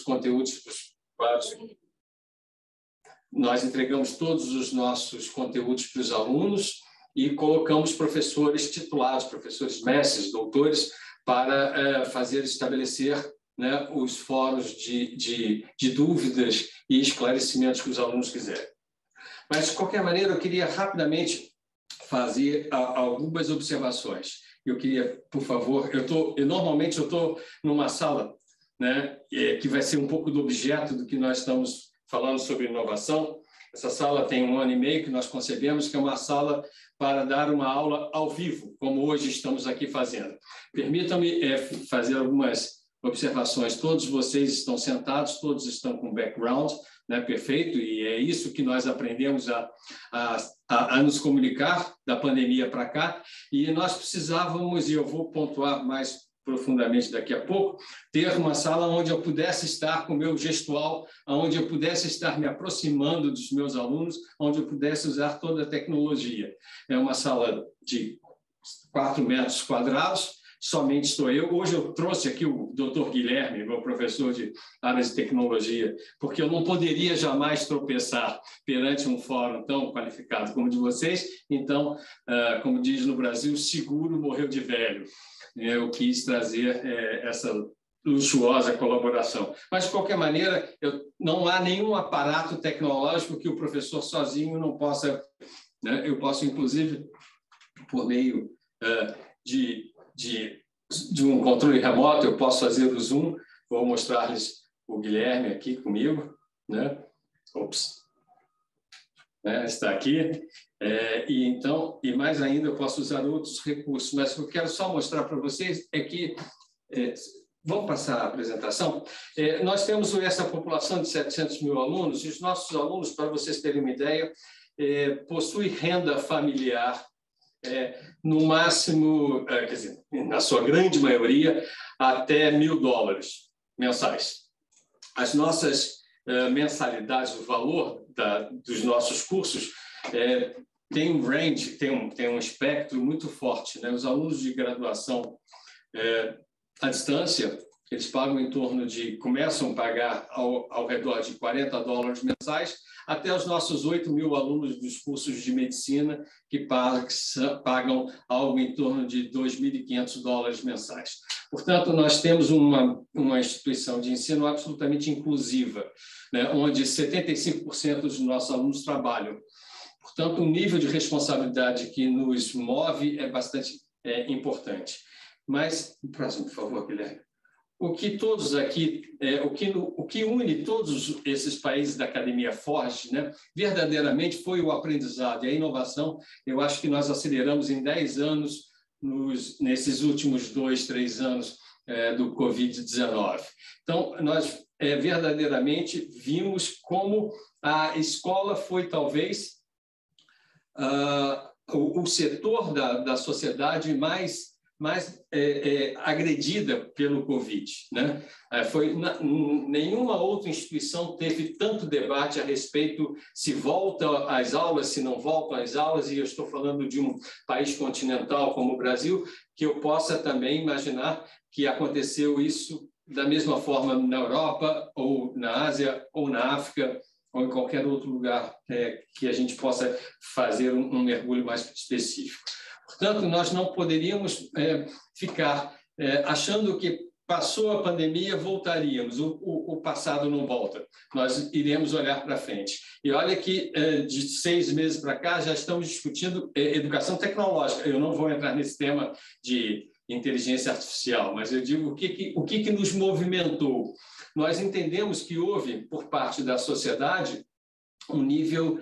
conteúdos para os Nós entregamos todos os nossos conteúdos para os alunos e colocamos professores titulados, professores mestres, doutores, para estabelecer, né, os fóruns de dúvidas e esclarecimentos que os alunos quiserem. Mas, de qualquer maneira, eu queria rapidamente fazer algumas observações. Eu queria, por favor, normalmente eu estou numa sala, né, que vai ser um pouco do objeto do que nós estamos falando sobre inovação. Essa sala tem 1 ano e meio que nós concebemos, que é uma sala para dar uma aula ao vivo, como hoje estamos aqui fazendo. Permitam-me fazer algumas observações. Todos vocês estão sentados, todos estão com background, né, perfeito, e é isso que nós aprendemos a nos comunicar da pandemia para cá, e nós precisávamos, e eu vou pontuar mais profundamente daqui a pouco, ter uma sala onde eu pudesse estar com o meu gestual, onde eu pudesse estar me aproximando dos meus alunos, onde eu pudesse usar toda a tecnologia. É uma sala de 4 metros quadrados, somente estou eu. Hoje eu trouxe aqui o Dr. Guilherme, meu professor de área de tecnologia, porque eu não poderia jamais tropeçar perante um fórum tão qualificado como o de vocês. Então, como diz no Brasil, seguro morreu de velho. Eu quis trazer essa luxuosa colaboração. Mas, de qualquer maneira, não há nenhum aparato tecnológico que o professor sozinho não possa... Né? Eu posso, inclusive, por meio de um controle remoto, eu posso fazer o Zoom. Vou mostrar-lhes o Guilherme aqui comigo. Né? Ops. Está aqui. E mais ainda, eu posso usar outros recursos, mas o que eu quero só mostrar para vocês é que, vamos passar a apresentação, nós temos essa população de 700 mil alunos, e os nossos alunos, para vocês terem uma ideia, possuem renda familiar, no máximo, quer dizer, na sua grande maioria, até $1.000 mensais. As nossas mensalidades, o valor dos nossos cursos, tem um range, tem um espectro muito forte, né? Os alunos de graduação à distância, eles pagam em torno começam a pagar ao redor de $40 mensais, até os nossos 8.000 alunos dos cursos de medicina, que pagam algo em torno de $2.500 mensais. Portanto, nós temos uma instituição de ensino absolutamente inclusiva, né? Onde 75% dos nossos alunos trabalham. Portanto, o nível de responsabilidade que nos move é bastante importante. Mas, o próximo, por favor, Guilherme. O que todos aqui, o que une todos esses países da Academia Forge, né, verdadeiramente foi o aprendizado e a inovação. Eu acho que nós aceleramos em 10 anos, nesses últimos 2, 3 anos do Covid-19. Então, nós verdadeiramente vimos como a escola foi, talvez, o setor da sociedade mais agredida pelo Covid, né? Nenhuma outra instituição teve tanto debate a respeito se volta às aulas, se não volta às aulas, e eu estou falando de um país continental como o Brasil, que eu possa também imaginar que aconteceu isso da mesma forma na Europa, ou na Ásia, ou na África, ou em qualquer outro lugar que a gente possa fazer um mergulho mais específico. Portanto, nós não poderíamos ficar achando que passou a pandemia, voltaríamos. O passado não volta. Nós iremos olhar para frente. E olha que de 6 meses para cá já estamos discutindo educação tecnológica. Eu não vou entrar nesse tema de inteligência artificial, mas eu digo o que nos movimentou. Nós entendemos que houve, por parte da sociedade, um nível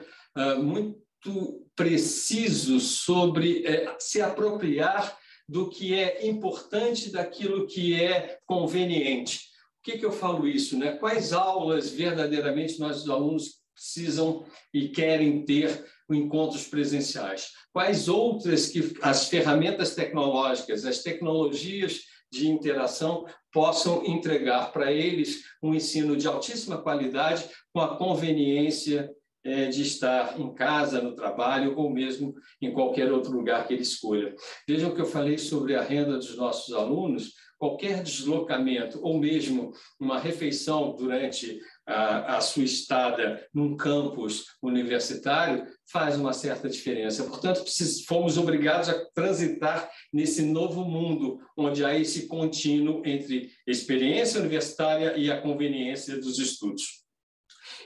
muito preciso sobre se apropriar do que é importante, daquilo que é conveniente. Por que eu falo isso, né? Quais aulas verdadeiramente nossos alunos precisam e querem ter encontros presenciais? Quais outras que as ferramentas tecnológicas, as tecnologias de interação possam entregar para eles um ensino de altíssima qualidade com a conveniência de estar em casa, no trabalho ou mesmo em qualquer outro lugar que ele escolha. Vejam que eu falei sobre a renda dos nossos alunos. Qualquer deslocamento ou mesmo uma refeição durante a sua estada num campus universitário faz uma certa diferença. Portanto, fomos obrigados a transitar nesse novo mundo, onde há esse contínuo entre experiência universitária e a conveniência dos estudos.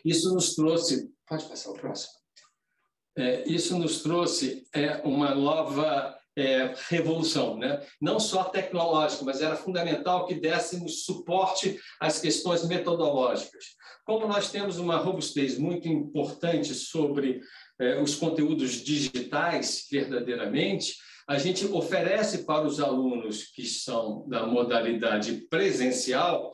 Isso nos trouxe... Pode passar o próximo. Isso nos trouxe uma nova revolução, né? Não só tecnológica, mas era fundamental que dessemos suporte às questões metodológicas. Como nós temos uma robustez muito importante sobre os conteúdos digitais, verdadeiramente, a gente oferece para os alunos que são da modalidade presencial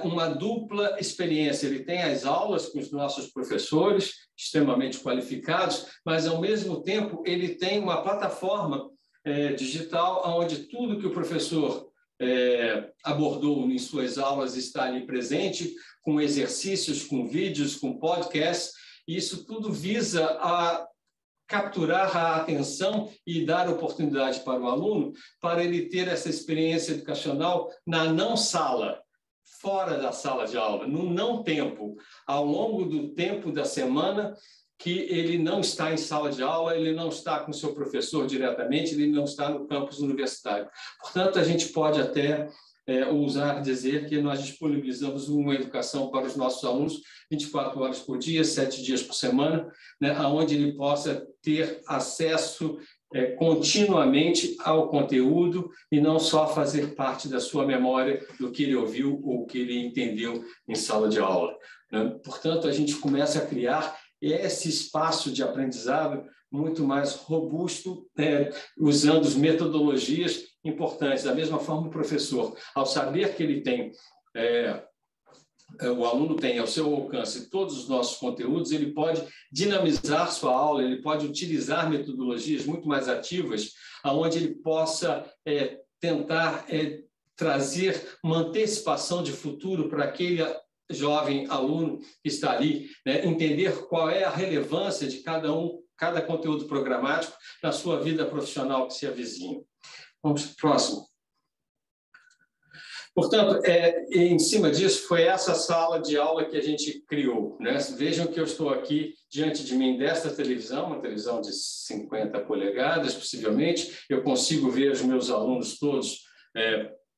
uma dupla experiência. Ele tem as aulas com os nossos professores, extremamente qualificados, mas, ao mesmo tempo, ele tem uma plataforma digital onde tudo que o professor abordou em suas aulas está ali presente, com exercícios, com vídeos, com podcasts, e isso tudo visa a capturar a atenção e dar oportunidade para o aluno para ele ter essa experiência educacional na não-sala, fora da sala de aula, no não tempo, ao longo do tempo da semana que ele não está em sala de aula, ele não está com o seu professor diretamente, ele não está no campus universitário. Portanto, a gente pode até ousar dizer que nós disponibilizamos uma educação para os nossos alunos 24 horas por dia, 7 dias por semana, né, onde ele possa ter acesso continuamente ao conteúdo e não só fazer parte da sua memória do que ele ouviu ou que ele entendeu em sala de aula, né? Portanto, a gente começa a criar esse espaço de aprendizado muito mais robusto, usando as metodologias importantes. Da mesma forma, o professor, ao saber que ele tem... o aluno tem ao seu alcance todos os nossos conteúdos, ele pode dinamizar sua aula, ele pode utilizar metodologias muito mais ativas, onde ele possa tentar trazer uma antecipação de futuro para aquele jovem aluno que está ali, né? Entender qual é a relevância de cada conteúdo programático na sua vida profissional que se avizinha. Vamos para o próximo. Portanto, em cima disso, foi essa sala de aula que a gente criou, né? Vejam que eu estou aqui diante de mim desta televisão, uma televisão de 50 polegadas, possivelmente. Eu consigo ver os meus alunos todos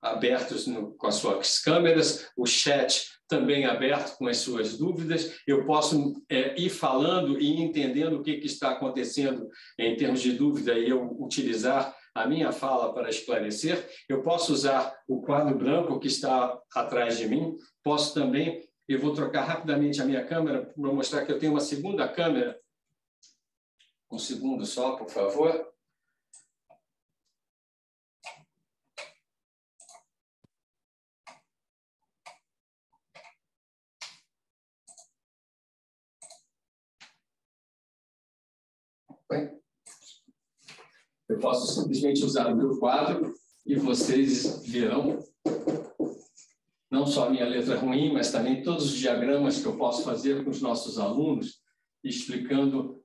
abertos com as suas câmeras, o chat também aberto com as suas dúvidas. Eu posso ir falando e entendendo o que está acontecendo em termos de dúvida e eu utilizar a minha fala para esclarecer. Eu posso usar o quadro branco que está atrás de mim. Posso também, eu vou trocar rapidamente a minha câmera para mostrar que eu tenho uma segunda câmera. Um segundo só, por favor. Eu posso simplesmente usar o meu quadro e vocês verão não só a minha letra ruim, mas também todos os diagramas que eu posso fazer com os nossos alunos, explicando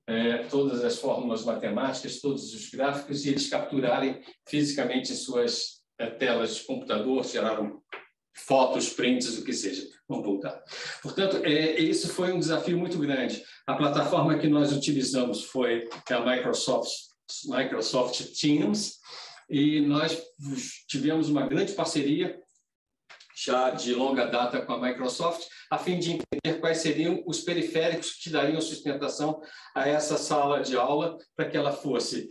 todas as fórmulas matemáticas, todos os gráficos, e eles capturarem fisicamente em suas telas de computador, tiraram fotos, prints, o que seja. Vamos voltar. Portanto, isso foi um desafio muito grande. A plataforma que nós utilizamos foi a Microsoft Teams, e nós tivemos uma grande parceria já de longa data com a Microsoft, a fim de entender quais seriam os periféricos que dariam sustentação a essa sala de aula para que ela fosse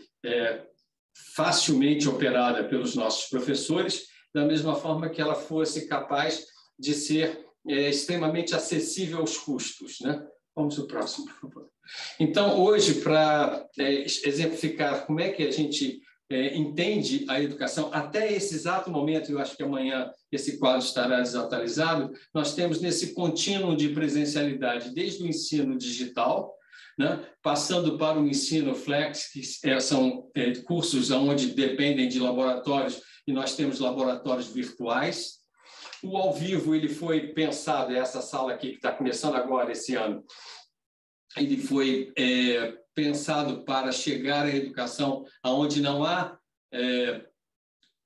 facilmente operada pelos nossos professores, da mesma forma que ela fosse capaz de ser extremamente acessível aos custos, né? Vamos ao próximo, por favor. Então, hoje, para exemplificar como é que a gente entende a educação, até esse exato momento, eu acho que amanhã esse quadro estará desatualizado, nós temos nesse contínuo de presencialidade, desde o ensino digital, né, passando para o ensino flex, que são cursos onde dependem de laboratórios, e nós temos laboratórios virtuais. O ao vivo ele foi pensado, essa sala aqui que está começando agora esse ano, ele foi pensado para chegar à educação onde não há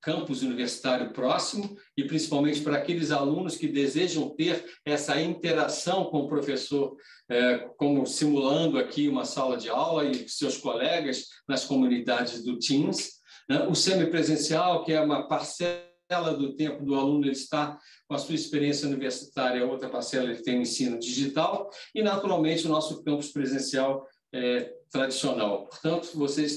campus universitário próximo e principalmente para aqueles alunos que desejam ter essa interação com o professor, como simulando aqui uma sala de aula e seus colegas nas comunidades do Teams, né? O semipresencial, que é uma parcela do tempo do aluno, ele está com a sua experiência universitária, outra parcela ele tem o ensino digital e, naturalmente, o nosso campus presencial tradicional. Portanto,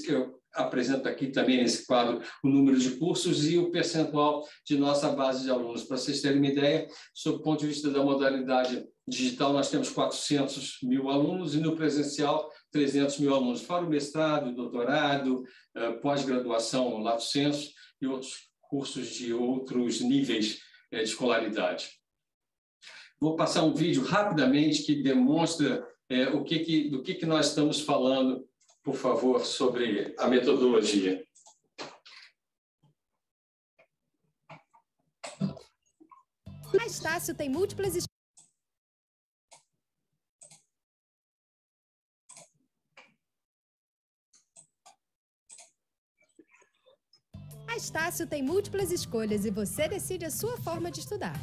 eu apresento aqui também nesse quadro o número de cursos e o percentual de nossa base de alunos. Para vocês terem uma ideia, sob o ponto de vista da modalidade digital, nós temos 400 mil alunos e no presencial 300 mil alunos, fora o mestrado, doutorado, pós-graduação, lato sensu e outros cursos de outros níveis de escolaridade. Vou passar um vídeo rapidamente que demonstra do que nós estamos falando, por favor, sobre a metodologia. A Estácio tem múltiplas A Estácio tem múltiplas escolhas e você decide a sua forma de estudar.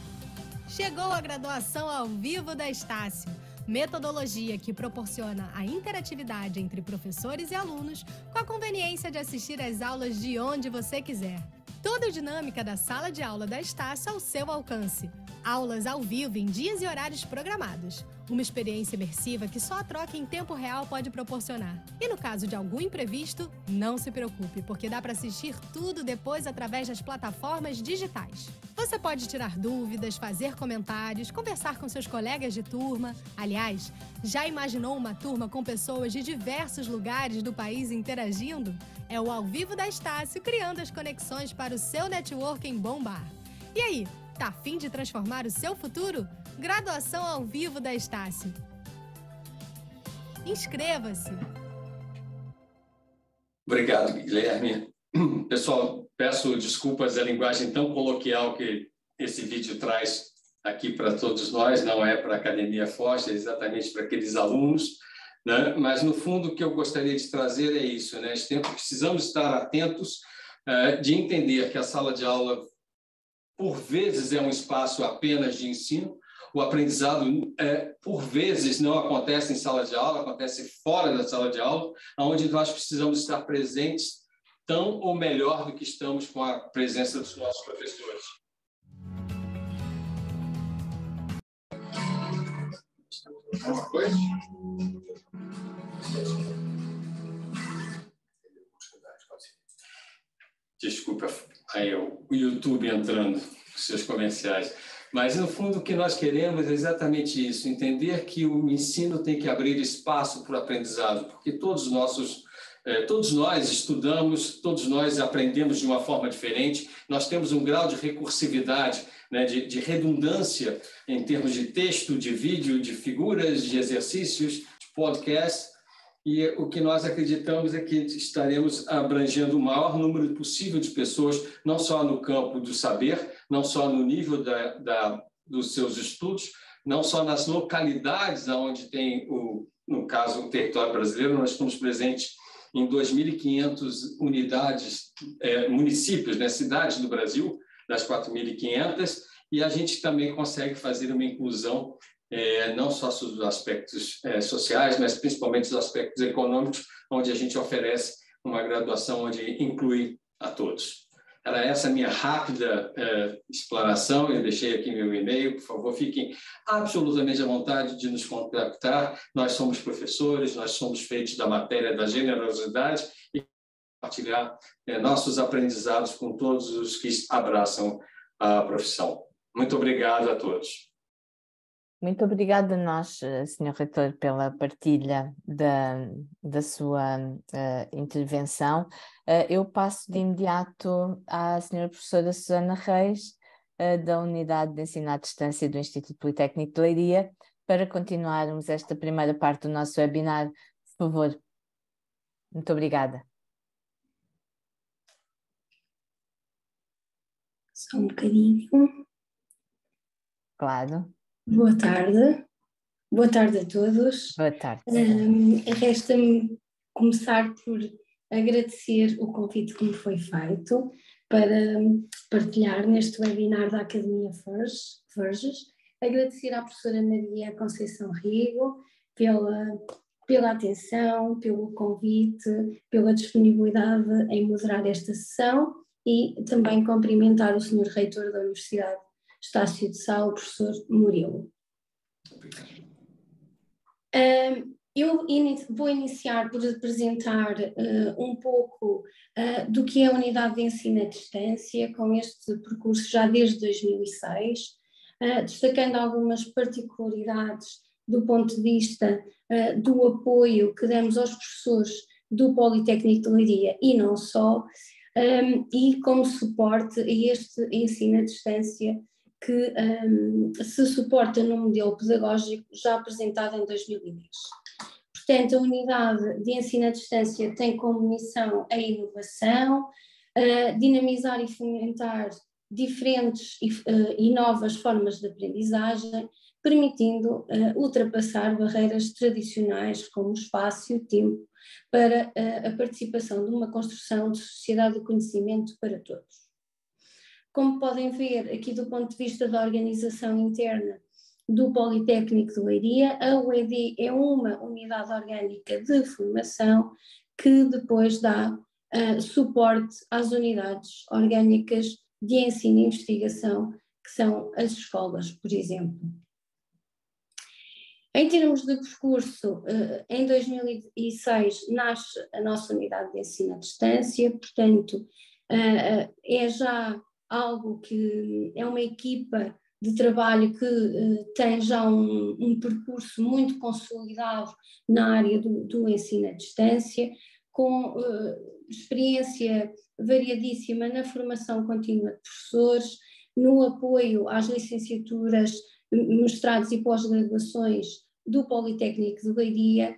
Chegou a graduação ao vivo da Estácio, metodologia que proporciona a interatividade entre professores e alunos com a conveniência de assistir às aulas de onde você quiser. Toda a dinâmica da sala de aula da Estácio ao seu alcance. Aulas ao vivo em dias e horários programados. Uma experiência imersiva que só a troca em tempo real pode proporcionar. E no caso de algum imprevisto, não se preocupe, porque dá para assistir tudo depois através das plataformas digitais. Você pode tirar dúvidas, fazer comentários, conversar com seus colegas de turma. Aliás, já imaginou uma turma com pessoas de diversos lugares do país interagindo? É o Ao Vivo da Estácio criando as conexões para o seu networking bombar. E aí, tá a fim de transformar o seu futuro? Graduação ao vivo da Estácio. Inscreva-se! Obrigado, Guilherme. Pessoal, peço desculpas a linguagem tão coloquial que esse vídeo traz aqui para todos nós, não é para a Academia Foster, é exatamente para aqueles alunos, né? Mas, no fundo, o que eu gostaria de trazer é isso, né? Precisamos estar atentos de entender que a sala de aula, por vezes, é um espaço apenas de ensino. O aprendizado, por vezes, não acontece em sala de aula, acontece fora da sala de aula, onde nós precisamos estar presentes tão ou melhor do que estamos com a presença dos nossos professores. Alguma coisa? Desculpa, aí o YouTube entrando com seus comerciais. Mas, no fundo, o que nós queremos é exatamente isso, entender que o ensino tem que abrir espaço para o aprendizado, porque todos nós estudamos, todos nós aprendemos de uma forma diferente, nós temos um grau de recursividade, né, de redundância em termos de texto, de vídeo, de figuras, de exercícios, de podcast, e o que nós acreditamos é que estaremos abrangendo o maior número possível de pessoas, não só no campo do saber, não só no nível dos seus estudos, não só nas localidades onde tem, no caso, o território brasileiro. Nós estamos presentes em 2.500 unidades, municípios, né, cidades do Brasil, das 4.500, e a gente também consegue fazer uma inclusão não só sobre os aspectos sociais, mas principalmente os aspectos econômicos, onde a gente oferece uma graduação onde inclui a todos. Era essa a minha rápida explanação. Eu deixei aqui meu e-mail, por favor, fiquem absolutamente à vontade de nos contactar. Nós somos professores, nós somos feitos da matéria da generosidade e compartilhar nossos aprendizados com todos os que abraçam a profissão. Muito obrigado a todos. Muito obrigada a nós, Sr. Reitor, pela partilha da sua intervenção. Eu passo de imediato à Sra. Professora Susana Reis, da Unidade de Ensino à Distância do Instituto Politécnico de Leiria, para continuarmos esta primeira parte do nosso webinar. Por favor. Muito obrigada. Só um bocadinho. Claro. Boa tarde. Boa tarde a todos. Boa tarde. Resta-me começar por agradecer o convite que me foi feito para partilhar neste webinar da Academia Verges. Agradecer à professora Maria Conceição Rigo pela atenção, pelo convite, pela disponibilidade em moderar esta sessão e também cumprimentar o Sr. Reitor da Universidade Estácio de Sá, o professor Murilo. Eu vou iniciar por apresentar um pouco do que é a unidade de ensino à distância, com este percurso já desde 2006, destacando algumas particularidades do ponto de vista do apoio que damos aos professores do Politécnico de Leiria e não só, e como suporte a este ensino à distância que se suporta no modelo pedagógico já apresentado em 2010. Portanto, a unidade de ensino à distância tem como missão a inovação, dinamizar e fomentar diferentes e novas formas de aprendizagem, permitindo ultrapassar barreiras tradicionais como o espaço e o tempo para a participação de uma construção de sociedade do conhecimento para todos. Como podem ver aqui do ponto de vista da organização interna do Politécnico de Leiria, a UED é uma unidade orgânica de formação que depois dá suporte às unidades orgânicas de ensino e investigação, que são as escolas, por exemplo. Em termos de percurso, em 2006 nasce a nossa unidade de ensino à distância, portanto, é já algo que é uma equipa de trabalho que tem já um percurso muito consolidado na área do ensino à distância, com experiência variadíssima na formação contínua de professores, no apoio às licenciaturas, mestrados e pós-graduações do Politécnico de Leiria,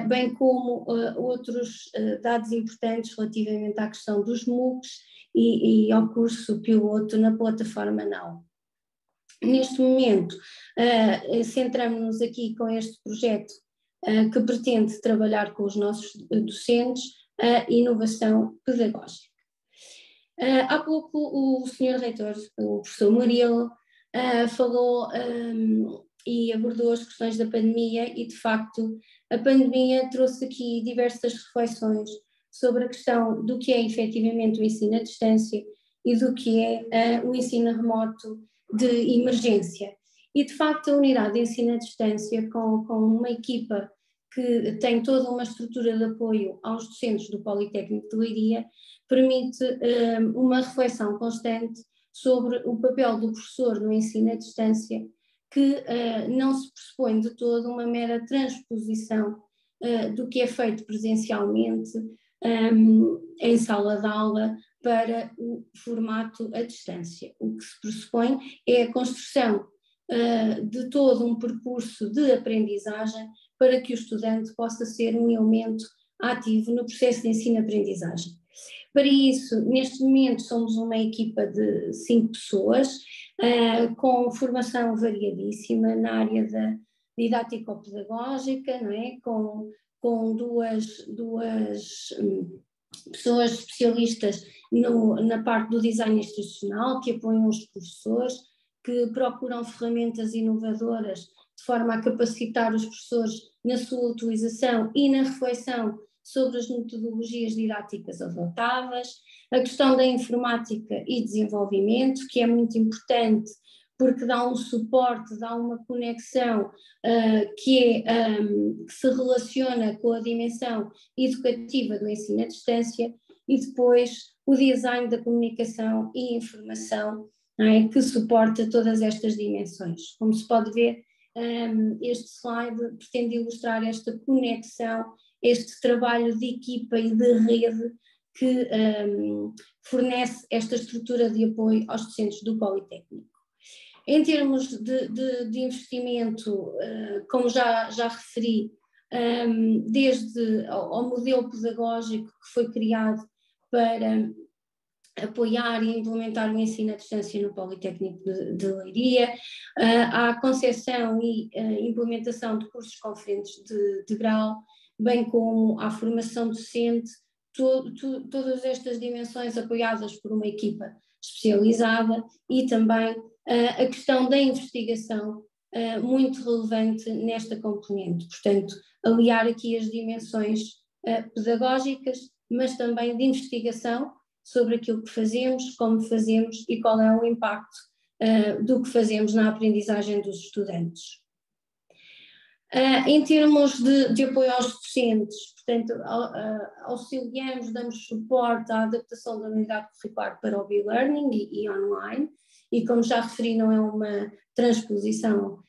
bem como outros dados importantes relativamente à questão dos MOOCs e ao curso piloto na plataforma Now. Neste momento, centramos-nos aqui com este projeto que pretende trabalhar com os nossos docentes a inovação pedagógica. Há pouco o Sr. Reitor, o professor Murilo, falou e abordou as questões da pandemia e, de facto, a pandemia trouxe aqui diversas reflexões sobre a questão do que é efetivamente o ensino à distância e do que é o ensino remoto de emergência. E, de facto, a unidade de ensino à distância, com uma equipa que tem toda uma estrutura de apoio aos docentes do Politécnico de Leiria, permite uma reflexão constante sobre o papel do professor no ensino à distância, que não se pressupõe de todo uma mera transposição do que é feito presencialmente em sala de aula para o formato à distância. O que se pressupõe é a construção de todo um percurso de aprendizagem para que o estudante possa ser um elemento ativo no processo de ensino-aprendizagem. Para isso, neste momento, somos uma equipa de 5 pessoas, com formação variadíssima na área da didático-pedagógica, não é? Com duas pessoas especialistas na parte do design institucional, que apoiam os professores, que procuram ferramentas inovadoras de forma a capacitar os professores na sua utilização e na reflexão sobre as metodologias didáticas adotadas, a questão da informática e desenvolvimento, que é muito importante porque dá um suporte, dá uma conexão que se relaciona com a dimensão educativa do ensino à distância, e depois o design da comunicação e informação, não é, que suporta todas estas dimensões. Como se pode ver, este slide pretende ilustrar esta conexão, este trabalho de equipa e de rede que fornece esta estrutura de apoio aos docentes do Politécnico. Em termos de investimento, como já referi, desde ao modelo pedagógico que foi criado para apoiar e implementar o ensino à distância no Politécnico de Leiria, à concepção e implementação de cursos conferentes de grau, bem como à formação docente, todas estas dimensões apoiadas por uma equipa especializada, e também a questão da investigação, muito relevante nesta componente. Portanto, aliar aqui as dimensões pedagógicas, mas também de investigação sobre aquilo que fazemos, como fazemos e qual é o impacto do que fazemos na aprendizagem dos estudantes. Em termos de apoio aos docentes, portanto, auxiliamos, damos suporte à adaptação da unidade curricular para o e-learning e online, e como já referi, não é uma transposição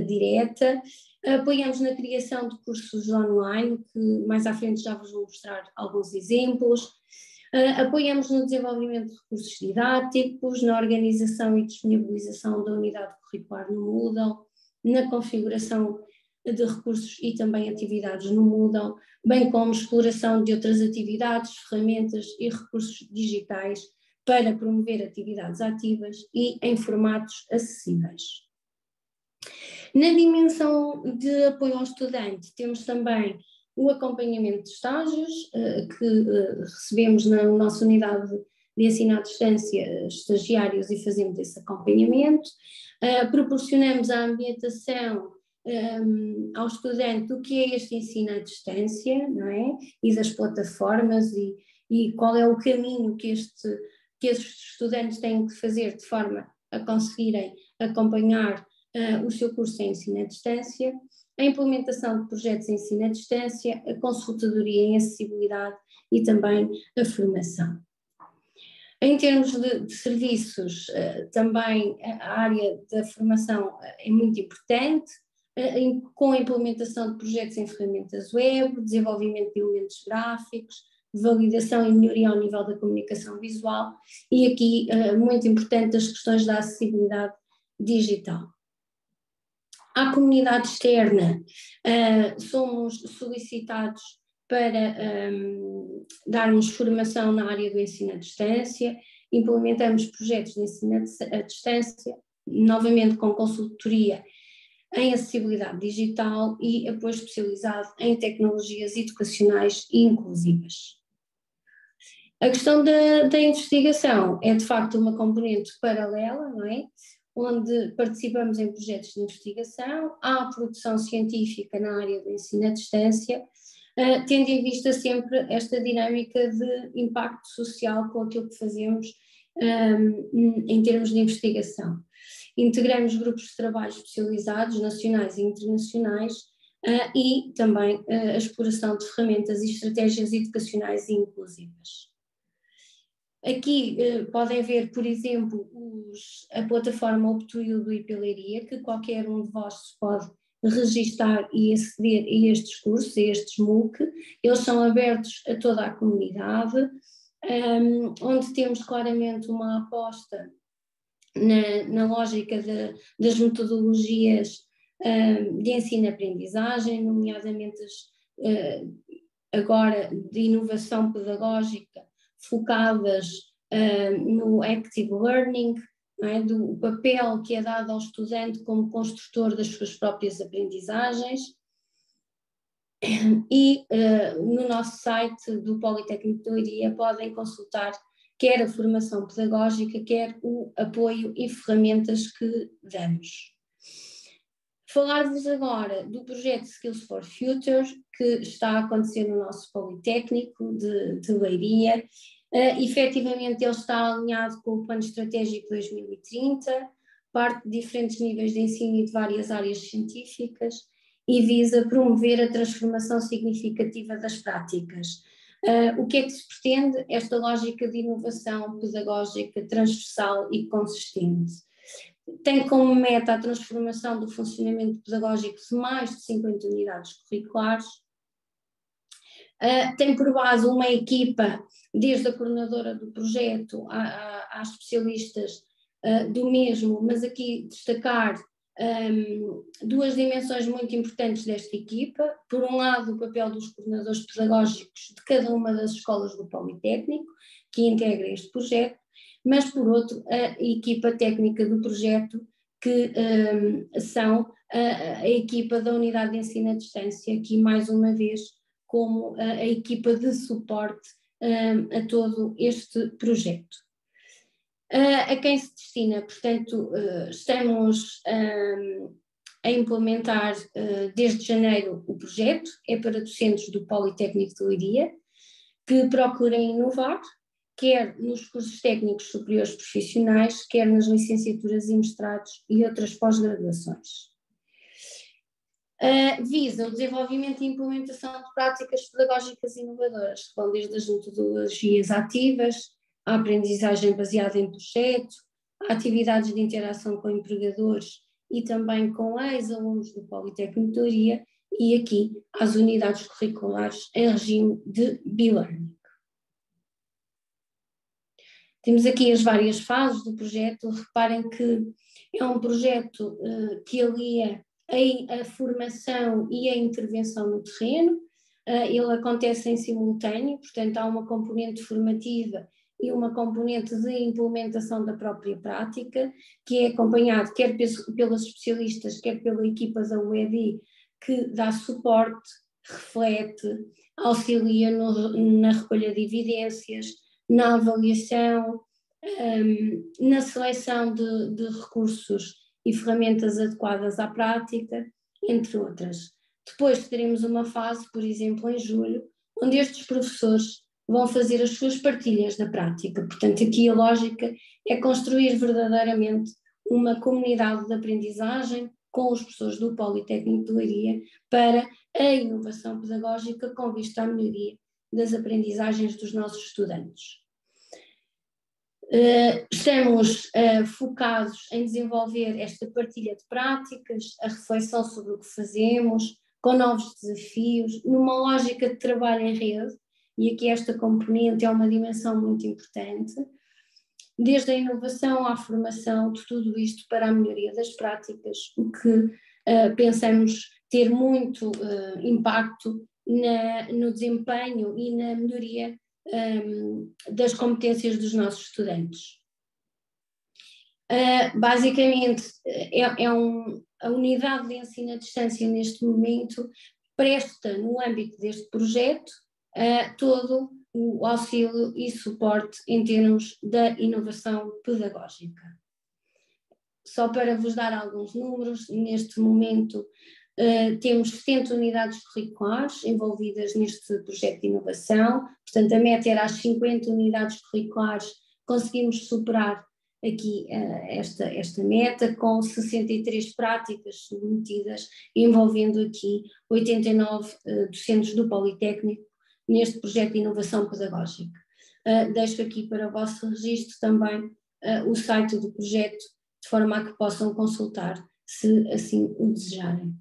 direta. Apoiamos na criação de cursos online, que mais à frente já vos vou mostrar alguns exemplos. Apoiamos no desenvolvimento de recursos didáticos, na organização e disponibilização da unidade curricular no Moodle, na configuração de recursos e também atividades no Moodle, bem como exploração de outras atividades, ferramentas e recursos digitais para promover atividades ativas e em formatos acessíveis. Na dimensão de apoio ao estudante, temos também o acompanhamento de estágios, que recebemos na nossa unidade de ensino à distância estagiários e fazemos esse acompanhamento. Proporcionamos a ambientação ao estudante do que é este ensino à distância, não é? E das plataformas e qual é o caminho que estes estudantes têm que fazer de forma a conseguirem acompanhar o seu curso em ensino à distância, a implementação de projetos em ensino à distância, a consultadoria em acessibilidade e também a formação. Em termos de serviços, também a área da formação é muito importante, com a implementação de projetos em ferramentas web, desenvolvimento de elementos gráficos, validação e melhoria ao nível da comunicação visual e aqui, muito importante, as questões da acessibilidade digital. À comunidade externa, somos solicitados para darmos formação na área do ensino à distância, implementamos projetos de ensino à distância, novamente com consultoria em acessibilidade digital e apoio especializado em tecnologias educacionais e inclusivas. A questão da investigação é de facto uma componente paralela, não é? Onde participamos em projetos de investigação, há produção científica na área do ensino à distância, tendo em vista sempre esta dinâmica de impacto social com aquilo que fazemos em termos de investigação. Integramos grupos de trabalho especializados, nacionais e internacionais, e também a exploração de ferramentas e estratégias educacionais e inclusivas. Aqui podem ver, por exemplo, a plataforma Optuil do IP Leiria, que qualquer um de vós se pode registar e aceder a estes cursos, a estes MOOC. Eles são abertos a toda a comunidade, onde temos claramente uma aposta na lógica das metodologias de ensino-aprendizagem, nomeadamente agora de inovação pedagógica, focadas no active learning, não é? Do papel que é dado ao estudante como construtor das suas próprias aprendizagens. E no nosso site do Politécnico de Leiria podem consultar quer a formação pedagógica, quer o apoio e ferramentas que damos. Falar-vos agora do projeto Skills for Future, que está a acontecer no nosso Politécnico de Leiria. Efetivamente ele está alinhado com o Plano Estratégico 2030, parte de diferentes níveis de ensino e de várias áreas científicas e visa promover a transformação significativa das práticas. O que é que se pretende? Esta lógica de inovação pedagógica transversal e consistente. Tem como meta a transformação do funcionamento pedagógico de mais de 50 unidades curriculares. Tem por base uma equipa, desde a coordenadora do projeto às especialistas do mesmo, mas aqui destacar duas dimensões muito importantes desta equipa. Por um lado, o papel dos coordenadores pedagógicos de cada uma das escolas do Politécnico, que integra este projeto, mas por outro a equipa técnica do projeto, que são a equipa da Unidade de Ensino à Distância, aqui mais uma vez como a equipa de suporte a todo este projeto. A quem se destina, portanto, estamos a implementar desde janeiro o projeto, é para docentes do Politécnico de Leiria, que procurem inovar, quer nos cursos técnicos superiores profissionais, quer nas licenciaturas e mestrados e outras pós-graduações. Visa o desenvolvimento e implementação de práticas pedagógicas inovadoras, que vão desde as metodologias ativas, a aprendizagem baseada em projeto, a atividades de interação com empregadores e também com ex-alunos do Politécnico de Leiria, e aqui às unidades curriculares em regime de e-learning. Temos aqui as várias fases do projeto. Reparem que é um projeto que alia a formação e a intervenção no terreno. Ele acontece em simultâneo, portanto há uma componente formativa e uma componente de implementação da própria prática, que é acompanhado quer pelas especialistas, quer pela equipa da UED, que dá suporte, reflete, auxilia na recolha de evidências, na avaliação, na seleção de recursos e ferramentas adequadas à prática, entre outras. Depois teremos uma fase, por exemplo, em julho, onde estes professores vão fazer as suas partilhas da prática. Portanto, aqui a lógica é construir verdadeiramente uma comunidade de aprendizagem com os professores do Politécnico de Leiria para a inovação pedagógica com vista à melhoria das aprendizagens dos nossos estudantes. Estamos focados em desenvolver esta partilha de práticas, a reflexão sobre o que fazemos, com novos desafios, numa lógica de trabalho em rede, e aqui esta componente é uma dimensão muito importante, desde a inovação à formação, de tudo isto para a melhoria das práticas, o que pensamos ter muito impacto no desempenho e na melhoria das competências dos nossos estudantes. Basicamente, a unidade de ensino à distância neste momento presta, no âmbito deste projeto, todo o auxílio e suporte em termos da inovação pedagógica. Só para vos dar alguns números, neste momento temos 70 unidades curriculares envolvidas neste projeto de inovação, portanto a meta era as 50 unidades curriculares, conseguimos superar aqui esta meta com 63 práticas submetidas, envolvendo aqui 89 docentes do Politécnico neste projeto de inovação pedagógica. Deixo aqui para o vosso registro também o site do projeto, de forma a que possam consultar, se assim o desejarem.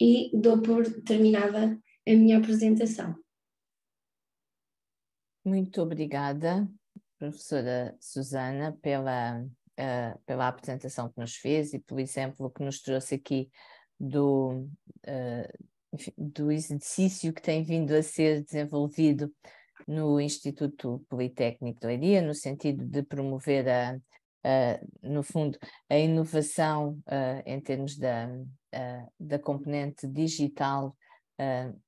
E dou por terminada a minha apresentação. Muito obrigada, professora Susana, pela apresentação que nos fez e pelo exemplo que nos trouxe aqui do exercício que tem vindo a ser desenvolvido no Instituto Politécnico de Leiria, no sentido de promover, no fundo, a inovação em termos da componente digital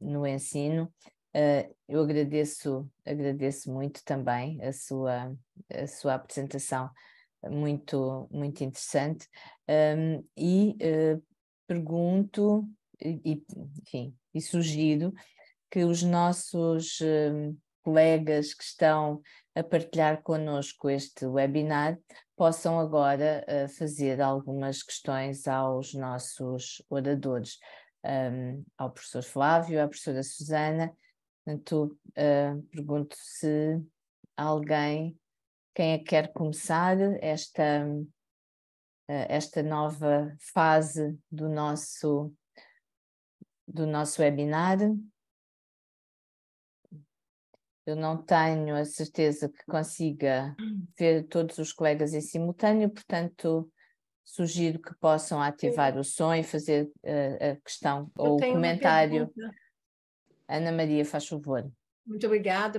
no ensino. Eu agradeço muito também a sua apresentação, muito interessante, e pergunto e sugiro que os nossos colegas que estão a partilhar connosco este webinar possam agora fazer algumas questões aos nossos oradores, ao professor Flávio, à professora Susana. Portanto, pergunto se alguém, quem é que quer começar esta nova fase do nosso webinar. Eu não tenho a certeza que consiga ver todos os colegas em simultâneo, portanto, sugiro que possam ativar o som e fazer a questão ou o comentário. Ana Maria, faz favor. Muito obrigada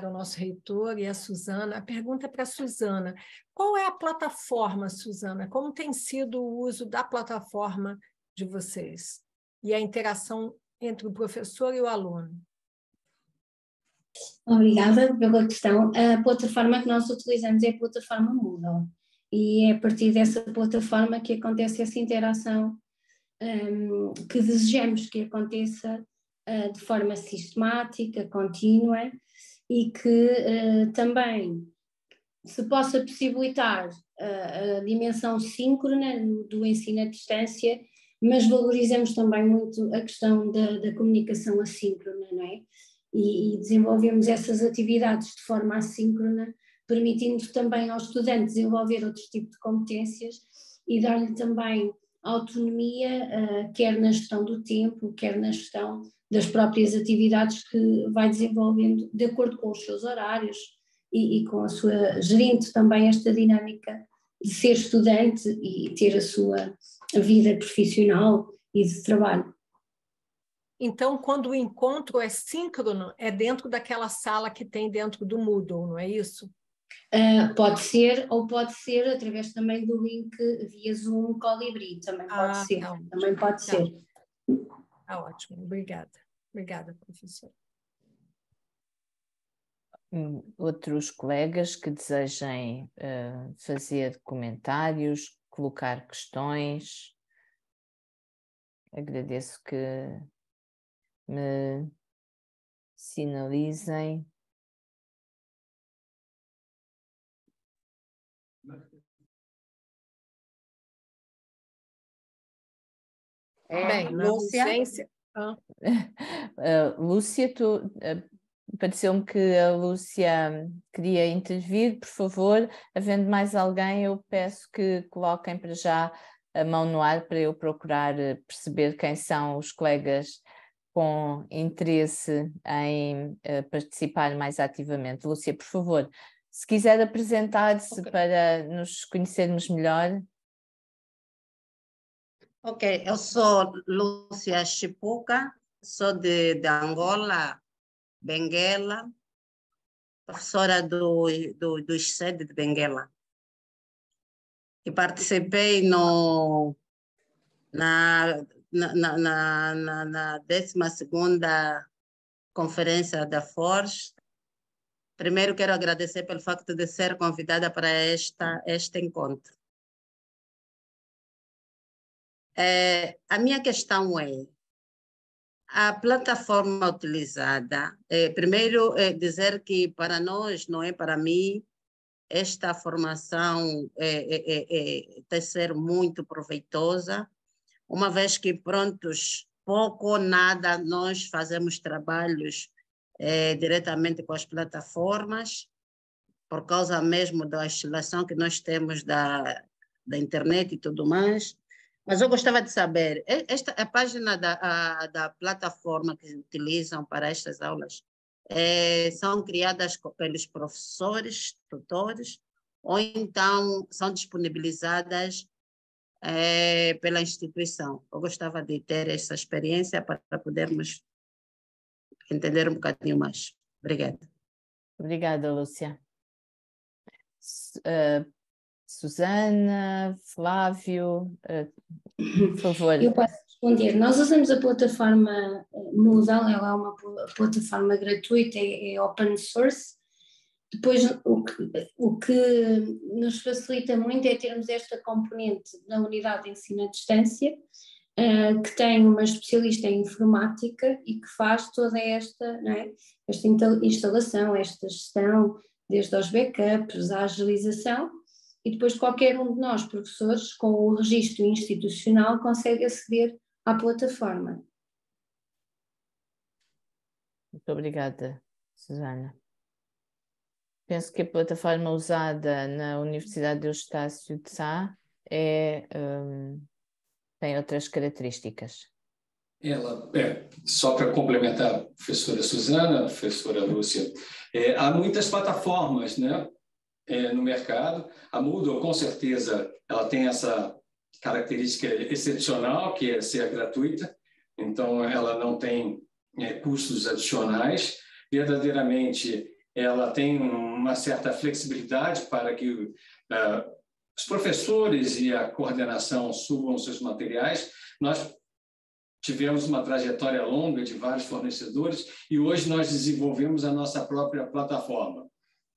ao nosso reitor e à Suzana. A pergunta é para a Suzana. Qual é a plataforma, Suzana? Como tem sido o uso da plataforma de vocês? E a interação entre o professor e o aluno? Obrigada pela questão. A plataforma que nós utilizamos é a plataforma Moodle. E é a partir dessa plataforma que acontece essa interação que desejamos que aconteça de forma sistemática, contínua, e que também se possa possibilitar a dimensão síncrona do ensino à distância, mas valorizamos também muito a questão da comunicação assíncrona, não é? E desenvolvemos essas atividades de forma assíncrona, permitindo também ao estudante desenvolver outros tipos de competências e dar-lhe também autonomia, quer na gestão do tempo, quer na gestão das próprias atividades que vai desenvolvendo de acordo com os seus horários e com a sua, gerindo também esta dinâmica de ser estudante e ter a sua vida profissional e de trabalho. Então, quando o encontro é síncrono, é dentro daquela sala que tem dentro do Moodle, não é isso? Pode ser, ou pode ser através também do link via Zoom Colibri, também pode ser. Tá, também pode ser. Tá ótimo, obrigada. Obrigada, professora. Outros colegas que desejem fazer comentários, colocar questões, agradeço que me sinalizem. Bem, Lúcia? Lúcia, pareceu-me que a Lúcia queria intervir, por favor, havendo mais alguém, eu peço que coloquem para já a mão no ar para eu procurar perceber quem são os colegas com interesse em participar mais ativamente. Lúcia, por favor, se quiser apresentar-se para nos conhecermos melhor. Ok, eu sou Lúcia Chipuca, sou de Angola, Benguela, professora do ICED de Benguela. E participei na 12ª conferência da FORS. Primeiro quero agradecer pelo facto de ser convidada para este encontro. A minha questão é, a plataforma utilizada, primeiro dizer que para nós, não é para mim, esta formação tem ser muito proveitosa, uma vez que prontos, pouco ou nada, nós fazemos trabalhos diretamente com as plataformas, por causa mesmo da oscilação que nós temos da internet e tudo mais. Mas eu gostava de saber, a página da plataforma que utilizam para estas aulas são criadas pelos professores, tutores, ou então são disponibilizadas pela instituição? Eu gostava de ter essa experiência para podermos entender um bocadinho mais. Obrigada. Obrigada, Lúcia. Suzana, Flávio, por favor. Eu posso responder. Nós usamos a plataforma Moodle, ela é uma plataforma gratuita, é open source. Depois, o que nos facilita muito é termos esta componente na unidade de ensino à distância, que tem uma especialista em informática e que faz toda esta, não é? Esta instalação, esta gestão, desde aos backups, à agilização, e depois qualquer um de nós, professores, com o registro institucional, consegue aceder à plataforma. Muito obrigada, Suzana. Penso que a plataforma usada na Universidade de Eustácio de Sá tem outras características. Ela, só para complementar a professora Suzana, a professora Lúcia, há muitas plataformas, né, no mercado. A Moodle, com certeza, ela tem essa característica excepcional, que é ser gratuita, então ela não tem custos adicionais. verdadeiramente ela tem uma certa flexibilidade para que os professores e a coordenação subam seus materiais. Nós tivemos uma trajetória longa de vários fornecedores e hoje nós desenvolvemos a nossa própria plataforma,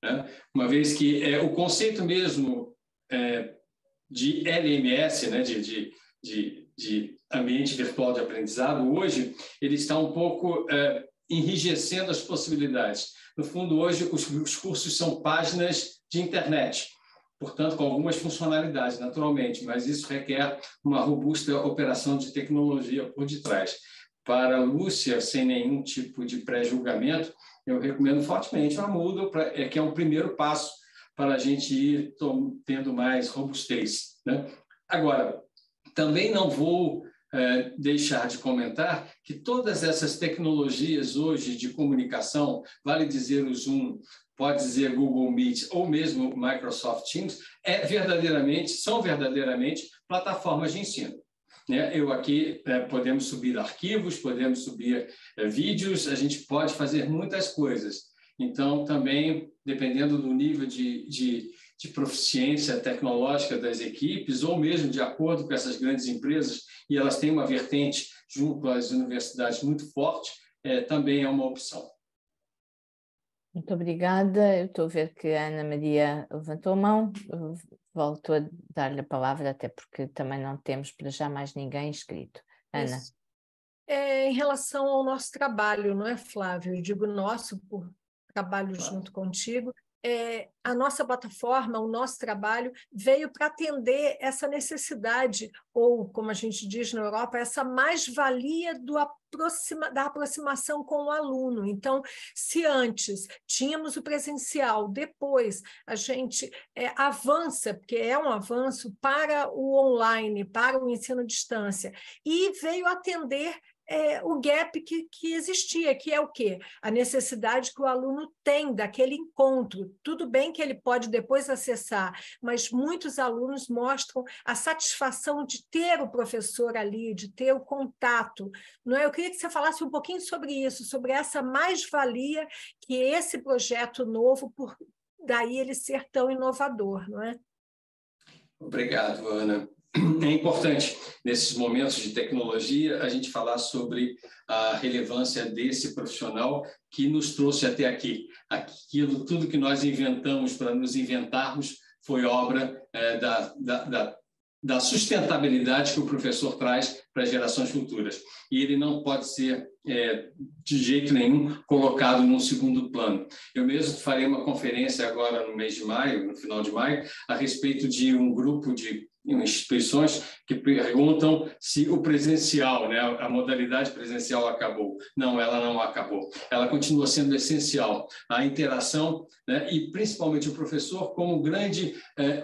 né? Uma vez que o conceito mesmo de LMS, né, de ambiente virtual de aprendizado, hoje ele está um pouco enrijecendo as possibilidades. No fundo, hoje os cursos são páginas de internet, portanto, com algumas funcionalidades, naturalmente, mas isso requer uma robusta operação de tecnologia por detrás. Para a Lúcia, sem nenhum tipo de pré-julgamento, eu recomendo fortemente a Moodle, que é um primeiro passo para a gente ir tendo mais robustez, né? Agora, também não vou deixar de comentar que todas essas tecnologias hoje de comunicação, vale dizer o Zoom, pode dizer Google Meet ou mesmo Microsoft Teams, são verdadeiramente plataformas de ensino, né? Eu aqui podemos subir arquivos, podemos subir vídeos, a gente pode fazer muitas coisas. Então, também, dependendo do nível de proficiência tecnológica das equipes, ou mesmo de acordo com essas grandes empresas, e elas têm uma vertente junto às universidades muito forte, também é uma opção. Muito obrigada. Eu estou a ver que a Ana Maria levantou a mão. Volto a dar-lhe a palavra, até porque também não temos para já mais ninguém inscrito. Ana. Isso. Em relação ao nosso trabalho, não é, Flávio? Eu digo nosso, por trabalho junto contigo. A nossa plataforma, o nosso trabalho veio para atender essa necessidade, ou, como a gente diz na Europa, essa mais-valia da aproximação com o aluno. Então, se antes tínhamos o presencial, depois a gente avança, porque é um avanço para o online, para o ensino à distância, e veio atender o gap que existia, que é o quê? A necessidade que o aluno tem daquele encontro. Tudo bem que ele pode depois acessar, mas muitos alunos mostram a satisfação de ter o professor ali, de ter o contato. Não é? Eu queria que você falasse um pouquinho sobre isso, sobre essa mais-valia que esse projeto novo, por daí ele ser tão inovador, não é? Obrigado, Ana. É importante, nesses momentos de tecnologia, a gente falar sobre a relevância desse profissional que nos trouxe até aqui. Tudo que nós inventamos para nos inventarmos foi obra da sustentabilidade que o professor traz para as gerações futuras. E ele não pode ser, de jeito nenhum, colocado num segundo plano. Eu mesmo farei uma conferência agora no mês de maio, no final de maio, a respeito de um grupo de instituições que perguntam se o presencial, né, a modalidade presencial acabou. Não, ela não acabou. Ela continua sendo essencial. A interação, né, e principalmente o professor como grande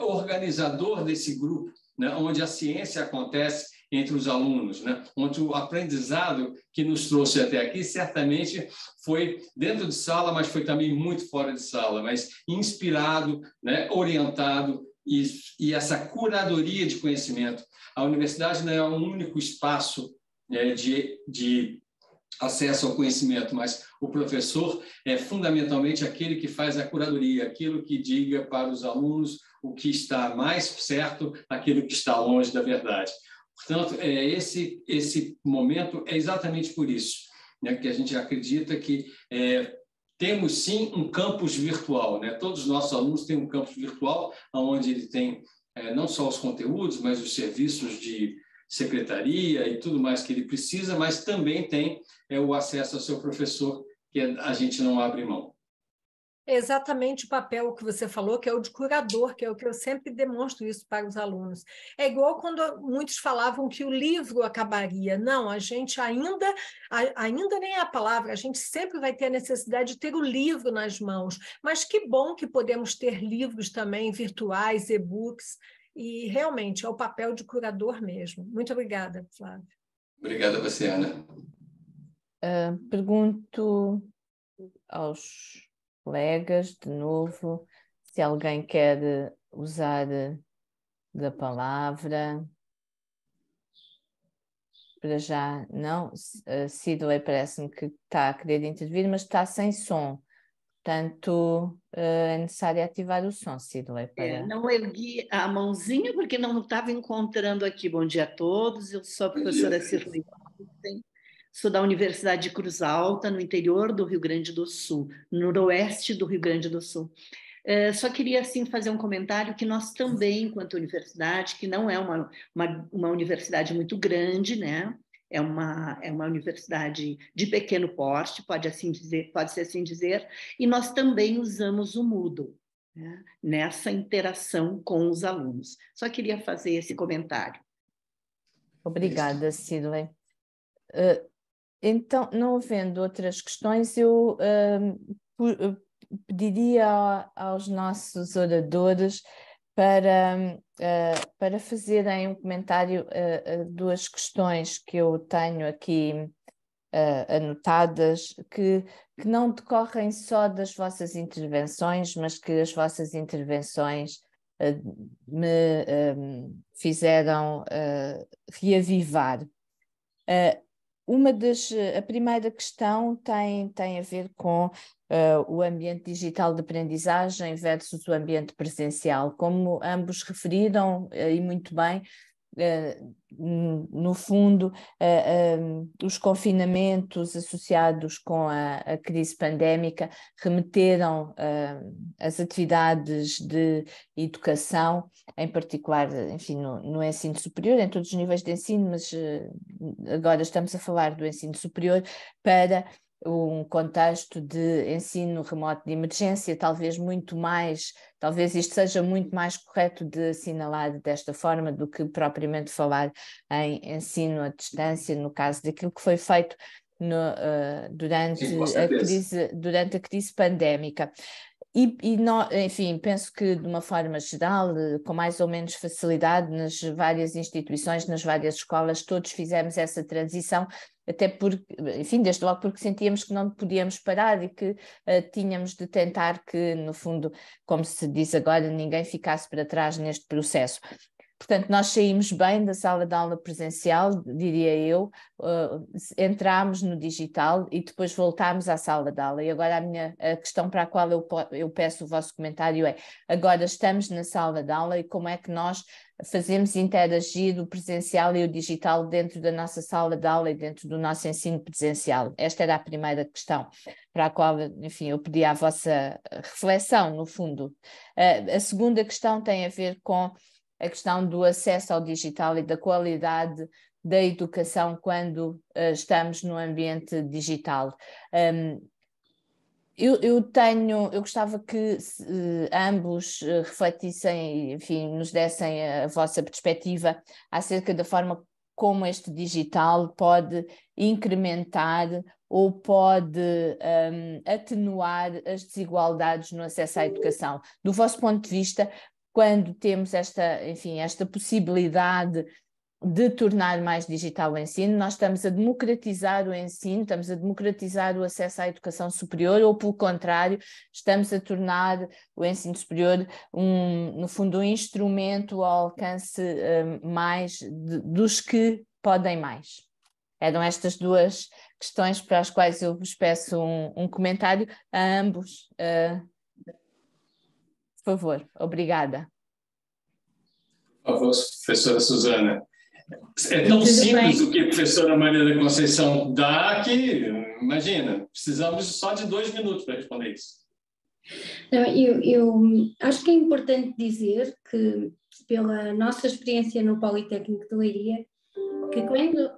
organizador desse grupo, né, onde a ciência acontece entre os alunos, né, onde o aprendizado que nos trouxe até aqui certamente foi dentro de sala, mas foi também muito fora de sala, mas inspirado, né, orientado, e essa curadoria de conhecimento. A universidade não é um único espaço de acesso ao conhecimento, mas o professor é fundamentalmente aquele que faz a curadoria, aquilo que diga para os alunos o que está mais certo, aquilo que está longe da verdade. Portanto, esse momento é exatamente por isso, né, que a gente acredita que temos, sim, um campus virtual, né? Todos os nossos alunos têm um campus virtual, onde ele tem não só os conteúdos, mas os serviços de secretaria e tudo mais que ele precisa, mas também tem o acesso ao seu professor, que a gente não abre mão. É exatamente o papel que você falou, que é o de curador, que é o que eu sempre demonstro isso para os alunos. É igual quando muitos falavam que o livro acabaria. Não, a gente ainda nem é a palavra, a gente sempre vai ter a necessidade de ter o livro nas mãos. Mas que bom que podemos ter livros também virtuais, e-books, e realmente é o papel de curador mesmo. Muito obrigada, Flávio. Obrigada a você, Ana. Pergunto aos colegas, de novo, se alguém quer usar da palavra. para já não. Sidley parece-me que está a querer intervir, mas está sem som. Portanto, é necessário ativar o som, Sidley. Não ergui a mãozinha porque não estava encontrando aqui. Bom dia a todos, eu sou a professora Cirlei, sou da Universidade de Cruz Alta, no interior do Rio Grande do Sul, no noroeste do Rio Grande do Sul. Só queria, assim, fazer um comentário que nós também, enquanto universidade, que não é uma universidade muito grande, né? É uma universidade de pequeno porte, pode-se assim dizer, e nós também usamos o Moodle, né, nessa interação com os alunos. Só queria fazer esse comentário. Obrigada, Sidley. Então, não havendo outras questões, eu pediria aos nossos oradores para fazerem um comentário a duas questões que eu tenho aqui anotadas, que não decorrem só das vossas intervenções, mas que as vossas intervenções me fizeram reavivar. A primeira questão tem a ver com o ambiente digital de aprendizagem versus o ambiente presencial. Como ambos referiram, e muito bem, no fundo, os confinamentos associados com a crise pandémica remeteram as atividades de educação, em particular, enfim, no ensino superior, em todos os níveis de ensino, mas agora estamos a falar do ensino superior, para um contexto de ensino remoto de emergência, talvez isto seja muito mais correto de assinalar desta forma do que propriamente falar em ensino à distância, no caso daquilo que foi feito durante a crise pandémica. Enfim, penso que de uma forma geral, com mais ou menos facilidade, nas várias instituições, nas várias escolas, todos fizemos essa transição, até porque, enfim, desde logo porque sentíamos que não podíamos parar e que tínhamos de tentar que, no fundo, como se diz agora, ninguém ficasse para trás neste processo. Portanto, nós saímos bem da sala de aula presencial, diria eu, entramos no digital e depois voltámos à sala de aula. E agora a questão para a qual eu peço o vosso comentário é: agora estamos na sala de aula e como é que nós fazemos interagir o presencial e o digital dentro da nossa sala de aula e dentro do nosso ensino presencial? Esta era a primeira questão para a qual, enfim, eu pedi a vossa reflexão, no fundo. A segunda questão tem a ver com a questão do acesso ao digital e da qualidade da educação quando estamos no ambiente digital. Eu gostava que ambos refletissem, enfim, nos dessem a vossa perspectiva acerca da forma como este digital pode incrementar ou pode atenuar as desigualdades no acesso à educação. Do vosso ponto de vista, quando temos esta possibilidade de tornar mais digital o ensino, nós estamos a democratizar o ensino, estamos a democratizar o acesso à educação superior, ou pelo contrário, estamos a tornar o ensino superior, no fundo, um instrumento ao alcance mais dos que podem mais. Eram estas duas questões para as quais eu vos peço um comentário a ambos. Por favor, obrigada. Por favor, professora Suzana. É tão simples o que a professora Maria da Conceição dá que, imagina, precisamos só de 2 minutos para responder isso. Não, eu acho que é importante dizer que, pela nossa experiência no Politécnico de Leiria, que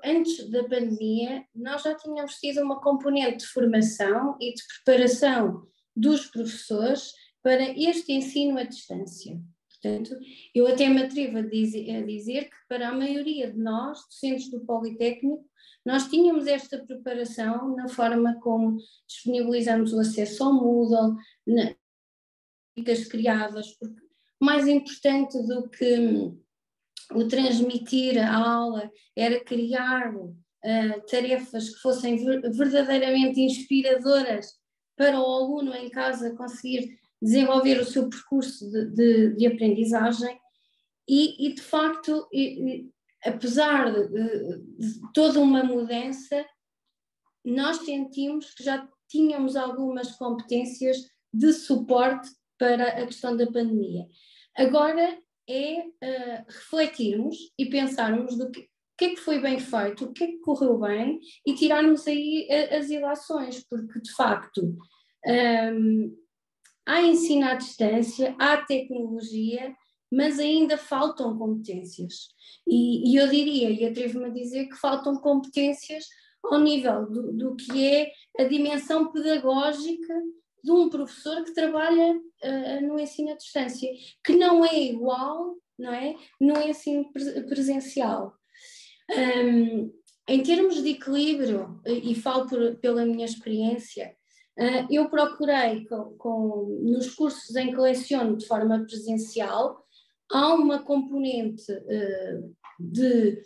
antes da pandemia, nós já tínhamos tido uma componente de formação e de preparação dos professores para este ensino à distância. Portanto, eu até me atrevo a dizer que para a maioria de nós, docentes do Politécnico, nós tínhamos esta preparação na forma como disponibilizamos o acesso ao Moodle, nas criadas, porque mais importante do que o transmitir a aula era criar tarefas que fossem verdadeiramente inspiradoras para o aluno em casa conseguir desenvolver o seu percurso de aprendizagem e de facto, apesar de toda uma mudança, nós sentimos que já tínhamos algumas competências de suporte para a questão da pandemia. Agora é refletirmos e pensarmos do que é que foi bem feito, o que é que correu bem e tirarmos aí as ilações, porque de facto há ensino à distância, há tecnologia, mas ainda faltam competências. E eu diria, e atrevo-me a dizer, que faltam competências ao nível do que é a dimensão pedagógica de um professor que trabalha no ensino à distância, que não é igual, não é, no ensino presencial. Em termos de equilíbrio, e falo pela minha experiência, eu procurei, nos cursos em que leciono de forma presencial, há uma componente de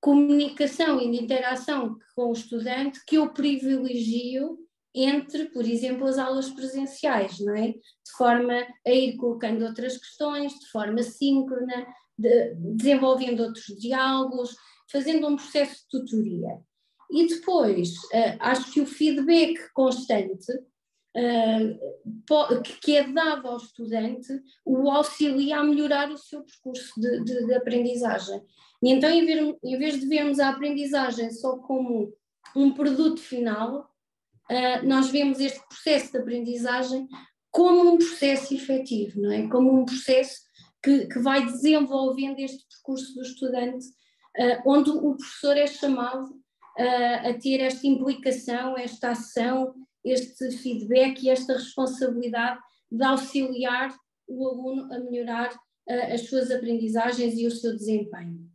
comunicação e de interação com o estudante que eu privilegio entre, por exemplo, as aulas presenciais, não é? De forma a ir colocando outras questões, de forma síncrona, desenvolvendo outros diálogos, fazendo um processo de tutoria. E depois, acho que o feedback constante que é dado ao estudante o auxilia a melhorar o seu percurso de aprendizagem. E então, em vez de vermos a aprendizagem só como um produto final, nós vemos este processo de aprendizagem como um processo efetivo, não é? Como um processo que vai desenvolvendo este percurso do estudante, onde o professor é chamado a ter esta implicação, esta ação, este feedback e esta responsabilidade de auxiliar o aluno a melhorar as suas aprendizagens e o seu desempenho.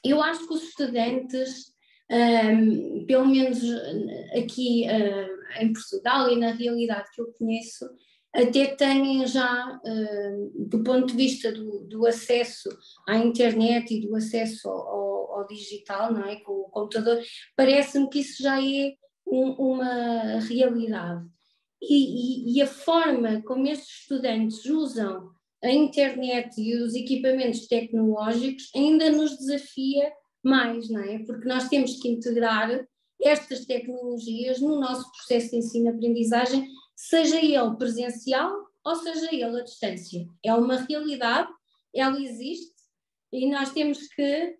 Eu acho que os estudantes, pelo menos aqui em Portugal e na realidade que eu conheço, até têm já, do ponto de vista do acesso à internet e do acesso ao digital, não é? Com o computador, parece-me que isso já é uma realidade. E a forma como estes estudantes usam a internet e os equipamentos tecnológicos ainda nos desafia mais, não é? Porque nós temos que integrar estas tecnologias no nosso processo de ensino-aprendizagem, seja ele presencial ou seja ele à distância. É uma realidade, ela existe e nós temos que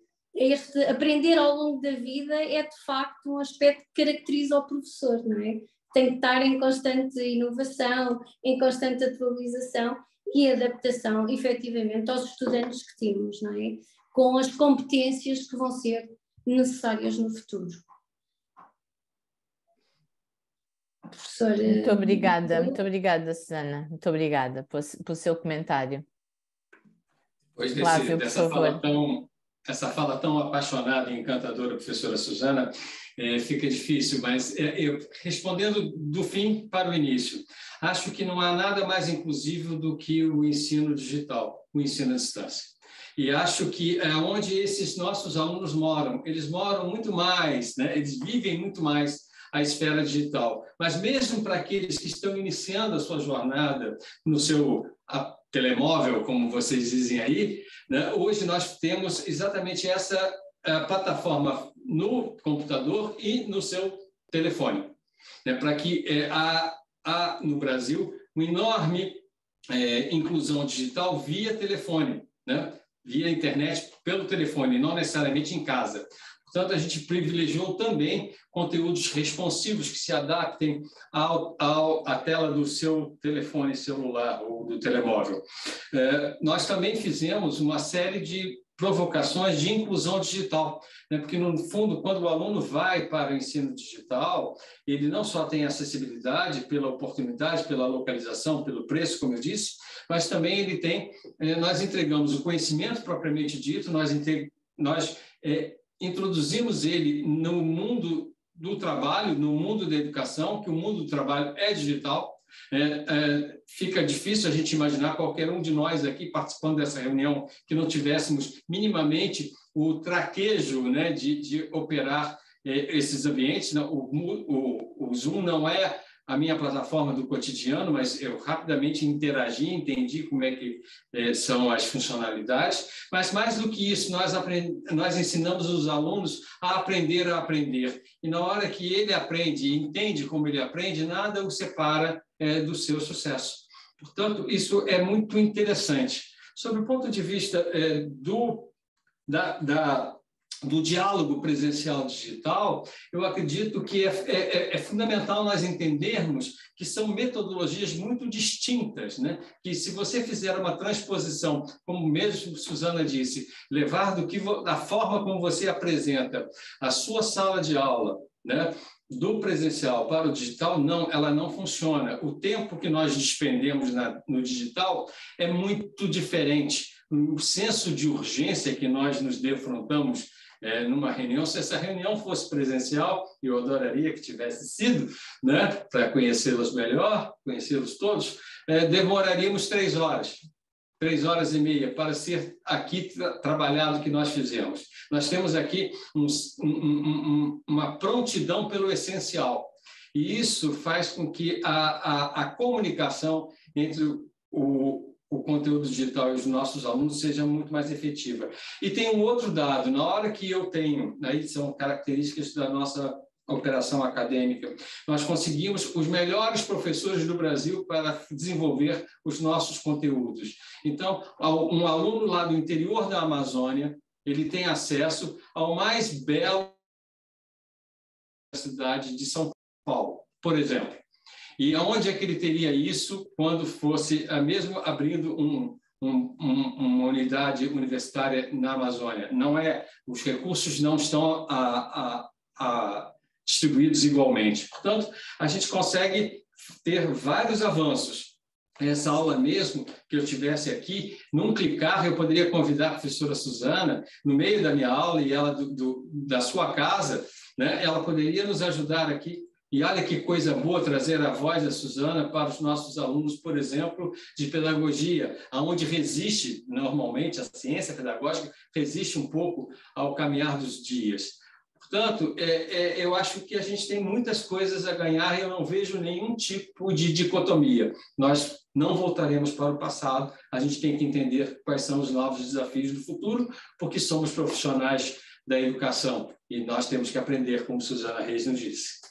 aprender ao longo da vida é de facto um aspecto que caracteriza o professor, não é? Tem que estar em constante inovação, em constante atualização e adaptação, efetivamente, aos estudantes que temos, não é? Com as competências que vão ser necessárias no futuro. Professor, muito obrigada, Susana. Muito obrigada pelo seu comentário. Pois Flávio, essa fala tão apaixonada e encantadora, professora Susana, fica difícil, mas respondendo do fim para o início, acho que não há nada mais inclusivo do que o ensino digital, o ensino à distância. E acho que é onde esses nossos alunos moram, eles moram muito mais, né? Eles vivem muito mais a esfera digital. Mas mesmo para aqueles que estão iniciando a sua jornada no seu telemóvel, como vocês dizem aí, né? Hoje nós temos exatamente essa plataforma no computador e no seu telefone, né? Para que há no Brasil uma enorme inclusão digital via telefone, né? Via internet, pelo telefone, não necessariamente em casa. Portanto, a gente privilegiou também conteúdos responsivos que se adaptem à tela do seu telefone celular ou do telemóvel. Nós também fizemos uma série de provocações de inclusão digital, né? Porque, no fundo, quando o aluno vai para o ensino digital, ele não só tem acessibilidade pela oportunidade, pela localização, pelo preço, como eu disse, mas também ele tem, nós entregamos o conhecimento propriamente dito, nós introduzimos ele no mundo do trabalho, no mundo da educação, que o mundo do trabalho é digital. Fica difícil a gente imaginar qualquer um de nós aqui participando dessa reunião que não tivéssemos minimamente o traquejo, né, de operar esses ambientes. O Zoom não é a minha plataforma do cotidiano, mas eu rapidamente interagi, entendi como é que são as funcionalidades, mas mais do que isso, nós ensinamos os alunos a aprender, e na hora que ele aprende e entende como ele aprende, nada o separa do seu sucesso. Portanto, isso é muito interessante. Sobre o ponto de vista do diálogo presencial digital, eu acredito que é fundamental nós entendermos que são metodologias muito distintas, né? Que se você fizer uma transposição, como mesmo Suzana disse, levar da forma como você apresenta a sua sala de aula, né, do presencial para o digital, ela não funciona. O tempo que nós despendemos no digital é muito diferente. O senso de urgência que nós nos defrontamos numa reunião, se essa reunião fosse presencial, eu adoraria que tivesse sido, né, para conhecê-los melhor, conhecê-los todos, demoraríamos 3 horas. 3 horas e meia para ser aqui trabalhado o que nós fizemos. Nós temos aqui uma prontidão pelo essencial. E isso faz com que a comunicação entre o conteúdo digital e os nossos alunos seja muito mais efetiva. E tem um outro dado, na hora que eu tenho, aí são características da nossa operação acadêmica, nós conseguimos os melhores professores do Brasil para desenvolver os nossos conteúdos. Então, um aluno lá do interior da Amazônia, ele tem acesso ao mais belo da cidade de São Paulo, por exemplo. E aonde é que ele teria isso quando fosse mesmo abrindo uma unidade universitária na Amazônia? Não é, os recursos não estão distribuídos igualmente. Portanto, a gente consegue ter vários avanços. Essa aula mesmo que eu tivesse aqui, num clicar, eu poderia convidar a professora Suzana, no meio da minha aula, e ela da sua casa, né, ela poderia nos ajudar aqui. E olha que coisa boa trazer a voz da Suzana para os nossos alunos, por exemplo, de pedagogia, onde resiste, normalmente, a ciência pedagógica resiste um pouco ao caminhar dos dias. Portanto, eu acho que a gente tem muitas coisas a ganhar e eu não vejo nenhum tipo de dicotomia. Nós não voltaremos para o passado, a gente tem que entender quais são os novos desafios do futuro, porque somos profissionais da educação e nós temos que aprender, como Suzana Reis nos disse.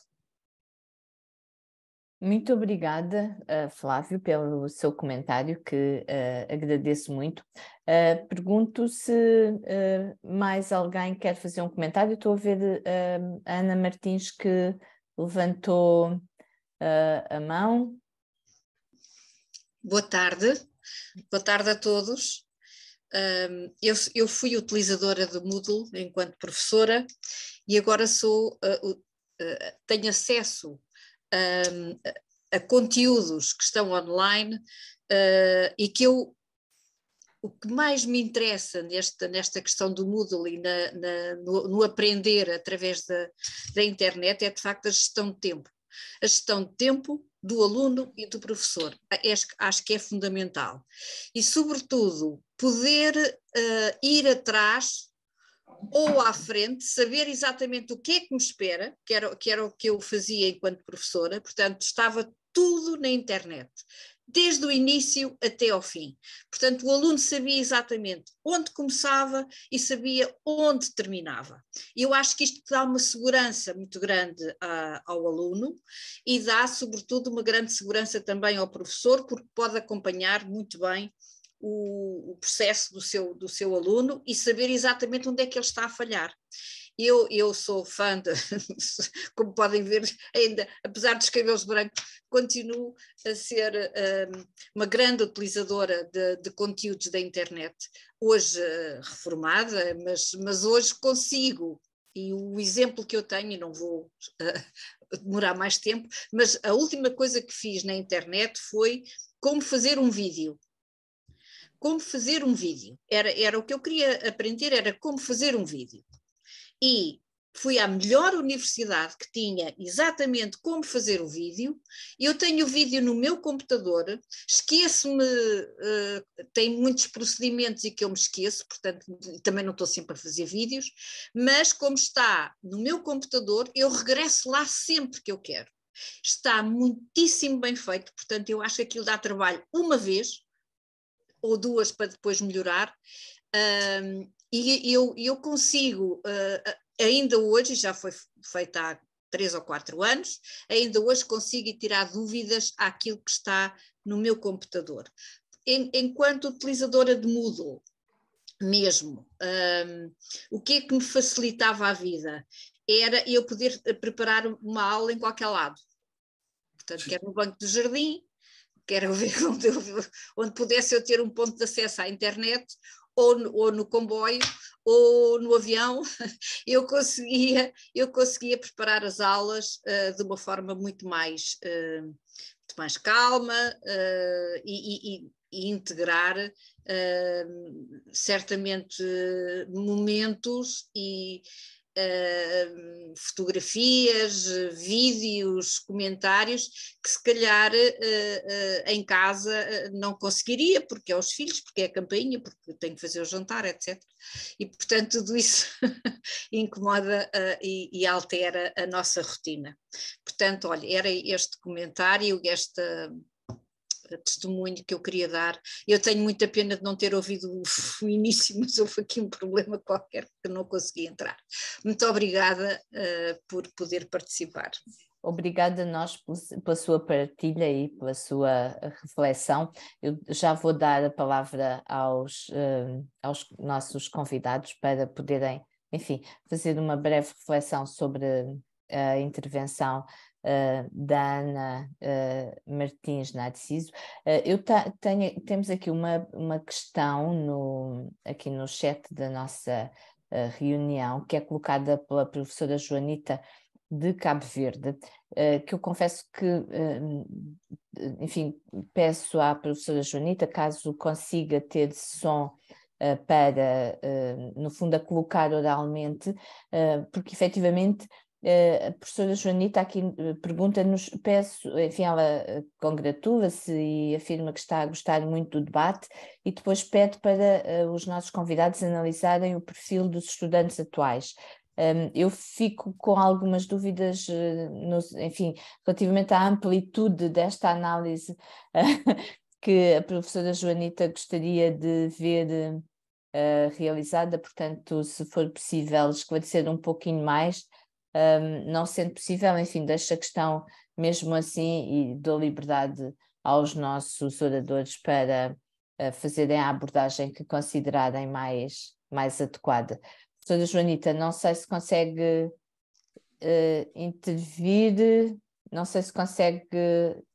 Muito obrigada, Flávio, pelo seu comentário, que agradeço muito. Pergunto se mais alguém quer fazer um comentário. Estou a ver a Ana Martins que levantou a mão. Boa tarde a todos. Eu fui utilizadora do Moodle enquanto professora e agora tenho acesso a conteúdos que estão online e que o que mais me interessa nesta questão do Moodle e no aprender através da internet é de facto a gestão de tempo. A gestão de tempo do aluno e do professor. Acho que é fundamental. E sobretudo poder ir atrás ou à frente, saber exatamente o que é que me espera, que era o que eu fazia enquanto professora, portanto estava tudo na internet, desde o início até ao fim. Portanto, o aluno sabia exatamente onde começava e sabia onde terminava. E eu acho que isto dá uma segurança muito grande ao aluno e dá, sobretudo, uma grande segurança também ao professor, porque pode acompanhar muito bem o processo do seu aluno e saber exatamente onde é que ele está a falhar. Eu sou fã como podem ver, ainda, apesar dos cabelos brancos, continuo a ser uma grande utilizadora de conteúdos da internet. Hoje reformada, mas hoje consigo. E o exemplo que eu tenho, e não vou demorar mais tempo, mas a última coisa que fiz na internet foi como fazer um vídeo. Como fazer um vídeo. Era o que eu queria aprender, era como fazer um vídeo. E fui à melhor universidade que tinha exatamente como fazer o vídeo. Eu tenho o vídeo no meu computador, esqueço-me, tem muitos procedimentos e que eu me esqueço, portanto também não estou sempre a fazer vídeos, mas como está no meu computador, eu regresso lá sempre que eu quero. Está muitíssimo bem feito, portanto eu acho que aquilo dá trabalho uma vez ou duas para depois melhorar, e eu consigo, ainda hoje, já foi feita há 3 ou 4 anos, ainda hoje consigo tirar dúvidas àquilo que está no meu computador. Enquanto utilizadora de Moodle mesmo, o que é que me facilitava a vida? Era eu poder preparar uma aula em qualquer lado. Portanto, quer no banco do jardim, quer ver onde pudesse eu ter um ponto de acesso à internet, ou no comboio, ou no avião, eu conseguia preparar as aulas de uma forma muito mais calma e integrar certamente momentos e fotografias, vídeos, comentários que se calhar em casa não conseguiria, porque é os filhos, porque é a campainha, porque tenho que fazer o jantar, etc. E portanto tudo isso incomoda e altera a nossa rotina. Portanto, olha, era este comentário, esta testemunho que eu queria dar. Eu tenho muita pena de não ter ouvido o início, mas houve aqui um problema qualquer que não consegui entrar. Muito obrigada por poder participar. Obrigada a nós pela sua partilha e pela sua reflexão. Eu já vou dar a palavra aos nossos convidados para poderem, enfim, fazer uma breve reflexão sobre a intervenção da Ana Martins Narciso. Temos aqui uma questão aqui no chat da nossa reunião, que é colocada pela professora Joanita de Cabo Verde, que eu confesso que, enfim, peço à professora Joanita, caso consiga ter som para, no fundo, a colocar oralmente, porque efetivamente a professora Joanita aqui pergunta-nos, enfim, ela congratula-se e afirma que está a gostar muito do debate e depois pede para os nossos convidados analisarem o perfil dos estudantes atuais. Eu fico com algumas dúvidas, enfim, relativamente à amplitude desta análise que a professora Joanita gostaria de ver realizada, portanto, se for possível esclarecer um pouquinho mais. Não sendo possível, enfim, deixo a questão mesmo assim e dou liberdade aos nossos oradores para fazerem a abordagem que considerarem mais adequada. Professora Joanita, não sei se consegue intervir, não sei se consegue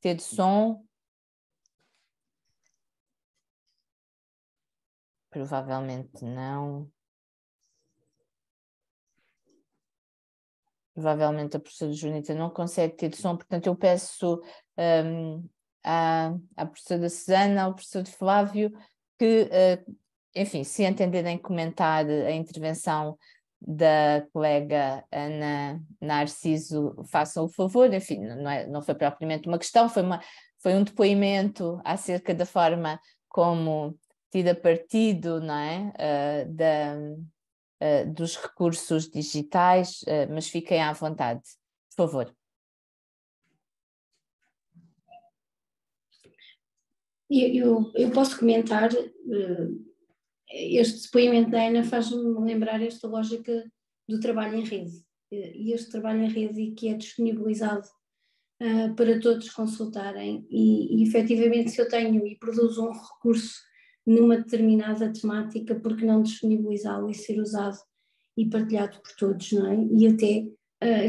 ter som. Provavelmente não. Provavelmente a professora Joanita não consegue ter som, portanto eu peço à professora Susana, ao professor Flávio, que, enfim, se entenderem comentar a intervenção da colega Ana Narciso, façam o favor. Enfim, não foi propriamente uma questão, foi um depoimento acerca da forma como tira partido, não é, dos recursos digitais, mas fiquem à vontade, por favor. Eu posso comentar, este depoimento da Ana faz-me lembrar esta lógica do trabalho em rede, e este trabalho em rede e que é disponibilizado para todos consultarem, e efetivamente se eu tenho e produzo um recurso numa determinada temática, porque não disponibilizá-lo e ser usado e partilhado por todos, não é? E até,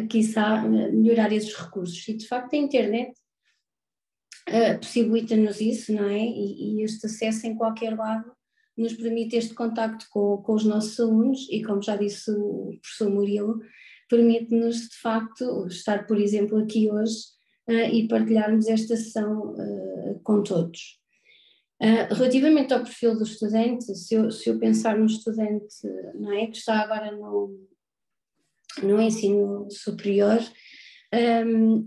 quiçá, melhorar esses recursos. E de facto a internet possibilita-nos isso, não é? E este acesso em qualquer lado nos permite este contacto com os nossos alunos e, como já disse o professor Murilo, permite-nos de facto estar, por exemplo, aqui hoje e partilharmos esta sessão com todos. Relativamente ao perfil do estudante, se eu pensar no estudante, não é, que está agora no ensino superior,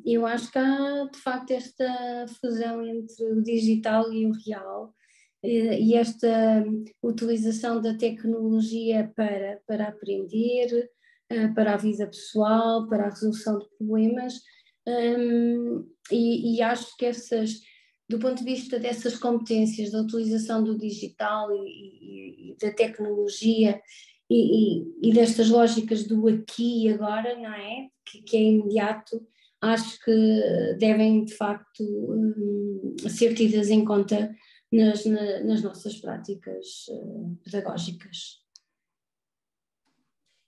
eu acho que há de facto esta fusão entre o digital e o real, e esta utilização da tecnologia para aprender, para a vida pessoal, para a resolução de problemas, e acho que do ponto de vista dessas competências da utilização do digital e da tecnologia e destas lógicas do aqui e agora, não é? Que é imediato, acho que devem de facto ser tidas em conta nas nossas práticas pedagógicas.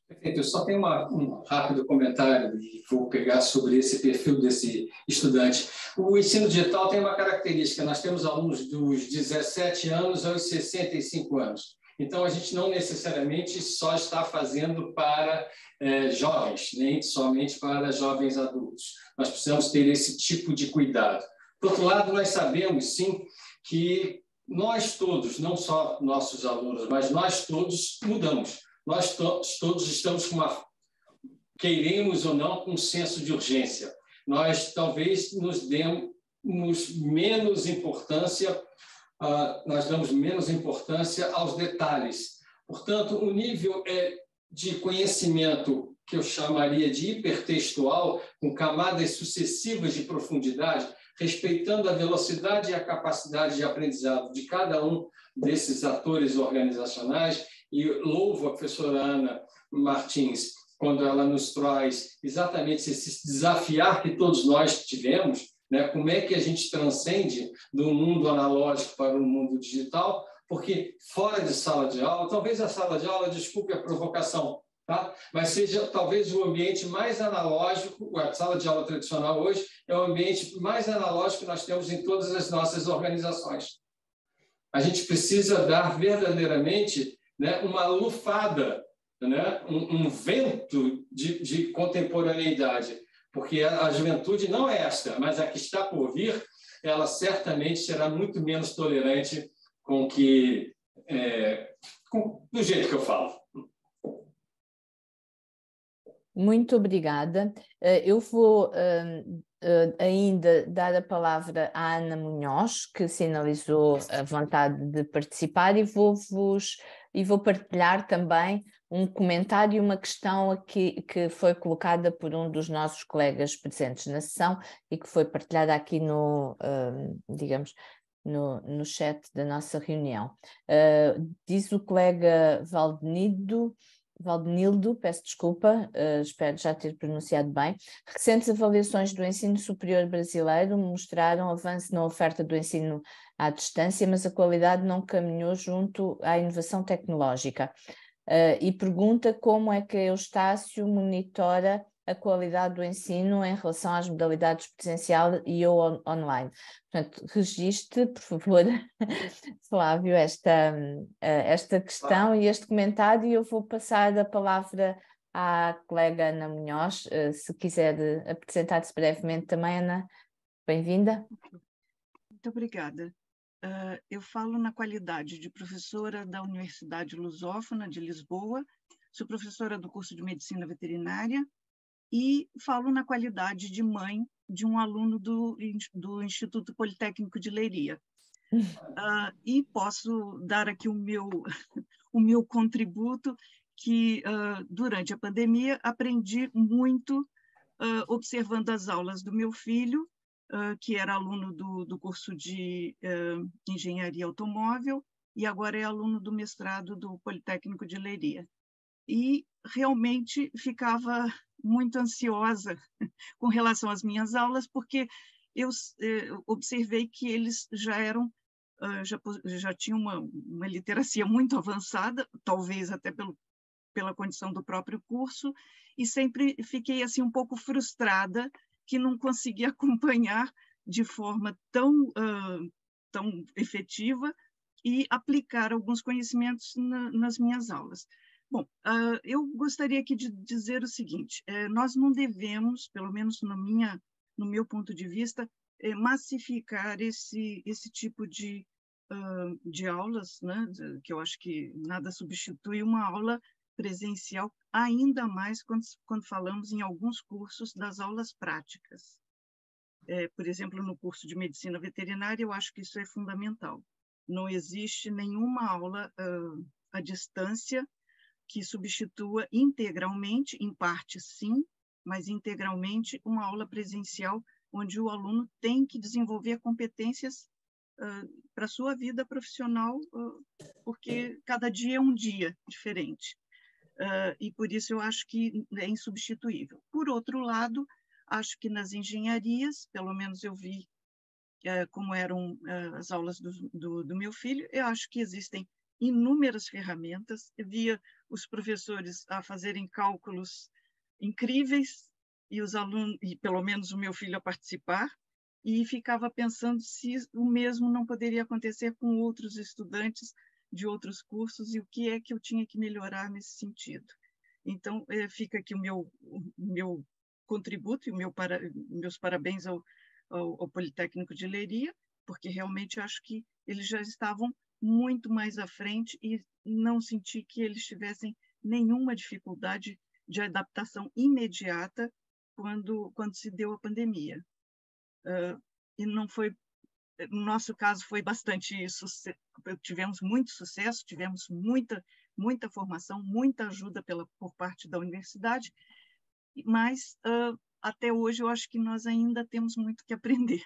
Perfeito, eu só tenho um rápido comentário e vou pegar sobre esse perfil desse estudante. O ensino digital tem uma característica, nós temos alunos dos 17 anos aos 65 anos. Então, a gente não necessariamente só está fazendo para jovens, nem somente para jovens adultos. Nós precisamos ter esse tipo de cuidado. Por outro lado, nós sabemos, sim, que nós todos, não só nossos alunos, mas nós todos mudamos. Nós todos estamos queiremos ou não, com um senso de urgência. Nós talvez nos demos menos importância, nós damos menos importância aos detalhes. Portanto, o nível de conhecimento que eu chamaria de hipertextual, com camadas sucessivas de profundidade, respeitando a velocidade e a capacidade de aprendizado de cada um desses atores organizacionais. E louvo a professora Ana Martins, quando ela nos traz exatamente esse desafiar que todos nós tivemos, né? Como é que a gente transcende do mundo analógico para o mundo digital, porque fora de sala de aula, talvez a sala de aula, desculpe a provocação, tá? Mas seja talvez o ambiente mais analógico, a sala de aula tradicional hoje é o ambiente mais analógico que nós temos em todas as nossas organizações. A gente precisa dar verdadeiramente, né, uma lufada, né, um vento de contemporaneidade, porque a juventude não é esta, mas a que está por vir, ela certamente será muito menos tolerante com que do jeito que eu falo. Muito obrigada. Eu vou ainda dar a palavra à Ana Munhoz, que sinalizou a vontade de participar, e vou partilhar também um comentário e uma questão aqui que foi colocada por um dos nossos colegas presentes na sessão e que foi partilhada aqui digamos, no chat da nossa reunião. Diz o colega Valdenildo, peço desculpa, espero já ter pronunciado bem. Recentes avaliações do ensino superior brasileiro mostraram avanço na oferta do ensino à distância, mas a qualidade não caminhou junto à inovação tecnológica. E pergunta como é que a Eustácio monitora a qualidade do ensino em relação às modalidades presencial e ou online. Portanto, registre, por favor, Flávio, esta questão e este comentário, e eu vou passar a palavra à colega Ana Munhoz, se quiser apresentar-se brevemente também, Ana, bem-vinda. Muito obrigada. Eu falo na qualidade de professora da Universidade Lusófona de Lisboa, sou professora do curso de Medicina Veterinária, e falo na qualidade de mãe de um aluno do Instituto Politécnico de Leiria. E posso dar aqui o meu contributo, que durante a pandemia aprendi muito observando as aulas do meu filho, que era aluno do curso de Engenharia Automóvel e agora é aluno do mestrado do Politécnico de Leiria. E realmente ficava muito ansiosa com relação às minhas aulas, porque eu observei que eles já tinham uma literacia muito avançada, talvez até pela condição do próprio curso, e sempre fiquei assim um pouco frustrada que não conseguia acompanhar de forma tão efetiva e aplicar alguns conhecimentos nas minhas aulas. Bom, eu gostaria aqui de dizer o seguinte, nós não devemos, pelo menos no meu ponto de vista, massificar esse tipo de aulas, né, que eu acho que nada substitui uma aula presencial, ainda mais quando falamos em alguns cursos das aulas práticas. Por exemplo, no curso de Medicina Veterinária, eu acho que isso é fundamental. Não existe nenhuma aula à distância que substitua integralmente, em parte sim, mas integralmente uma aula presencial, onde o aluno tem que desenvolver competências para a sua vida profissional, porque cada dia é um dia diferente. E por isso eu acho que é insubstituível. Por outro lado, acho que nas engenharias, pelo menos eu vi como eram as aulas do meu filho, eu acho que existem inúmeras ferramentas. Eu via os professores a fazerem cálculos incríveis e os alunos, e pelo menos o meu filho a participar, e ficava pensando se o mesmo não poderia acontecer com outros estudantes de outros cursos e o que é que eu tinha que melhorar nesse sentido. Então, fica aqui o meu contributo e meus parabéns ao Politécnico de Leiria, porque realmente acho que eles já estavam muito mais à frente e não senti que eles tivessem nenhuma dificuldade de adaptação imediata quando se deu a pandemia. E não foi, no nosso caso, foi bastante tivemos muito sucesso, tivemos muita formação, muita ajuda por parte da universidade, mas até hoje eu acho que nós ainda temos muito que aprender.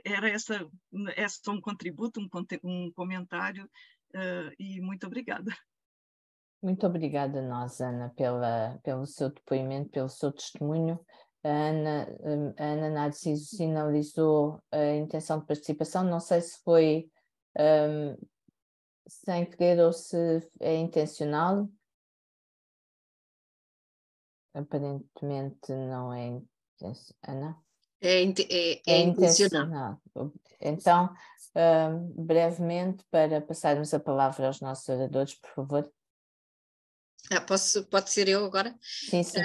Era essa um contributo, um comentário, e muito obrigada. Muito obrigada a nós, Ana, pelo seu depoimento, pelo seu testemunho. A Ana Narciso sinalizou a intenção de participação, não sei se foi sem querer ou se é intencional. Aparentemente não é intencional. É intencional. Então, brevemente, para passarmos a palavra aos nossos oradores, por favor. Pode ser eu agora? Sim, sim.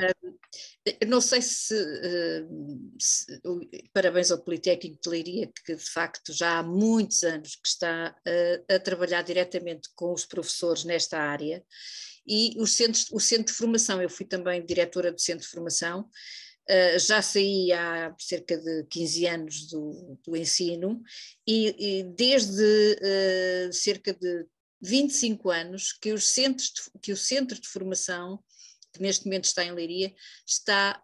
Não sei parabéns ao Politécnico de Leiria, que de facto já há muitos anos que está a trabalhar diretamente com os professores nesta área, e o centro de formação, eu fui também diretora do centro de formação, já saí há cerca de 15 anos do ensino, e desde cerca de 25 anos que o centro de formação, que neste momento está em Leiria, está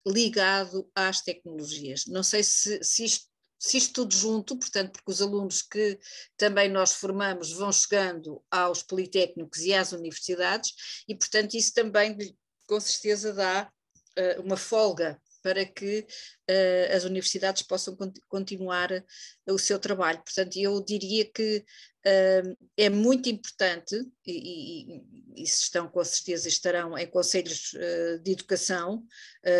ligado às tecnologias. Não sei se isto tudo junto, portanto, porque os alunos que também nós formamos vão chegando aos politécnicos e às universidades, e portanto isso também com certeza dá uma folga para que as universidades possam continuar o seu trabalho. Portanto, eu diria que é muito importante, e com certeza estarão em conselhos de educação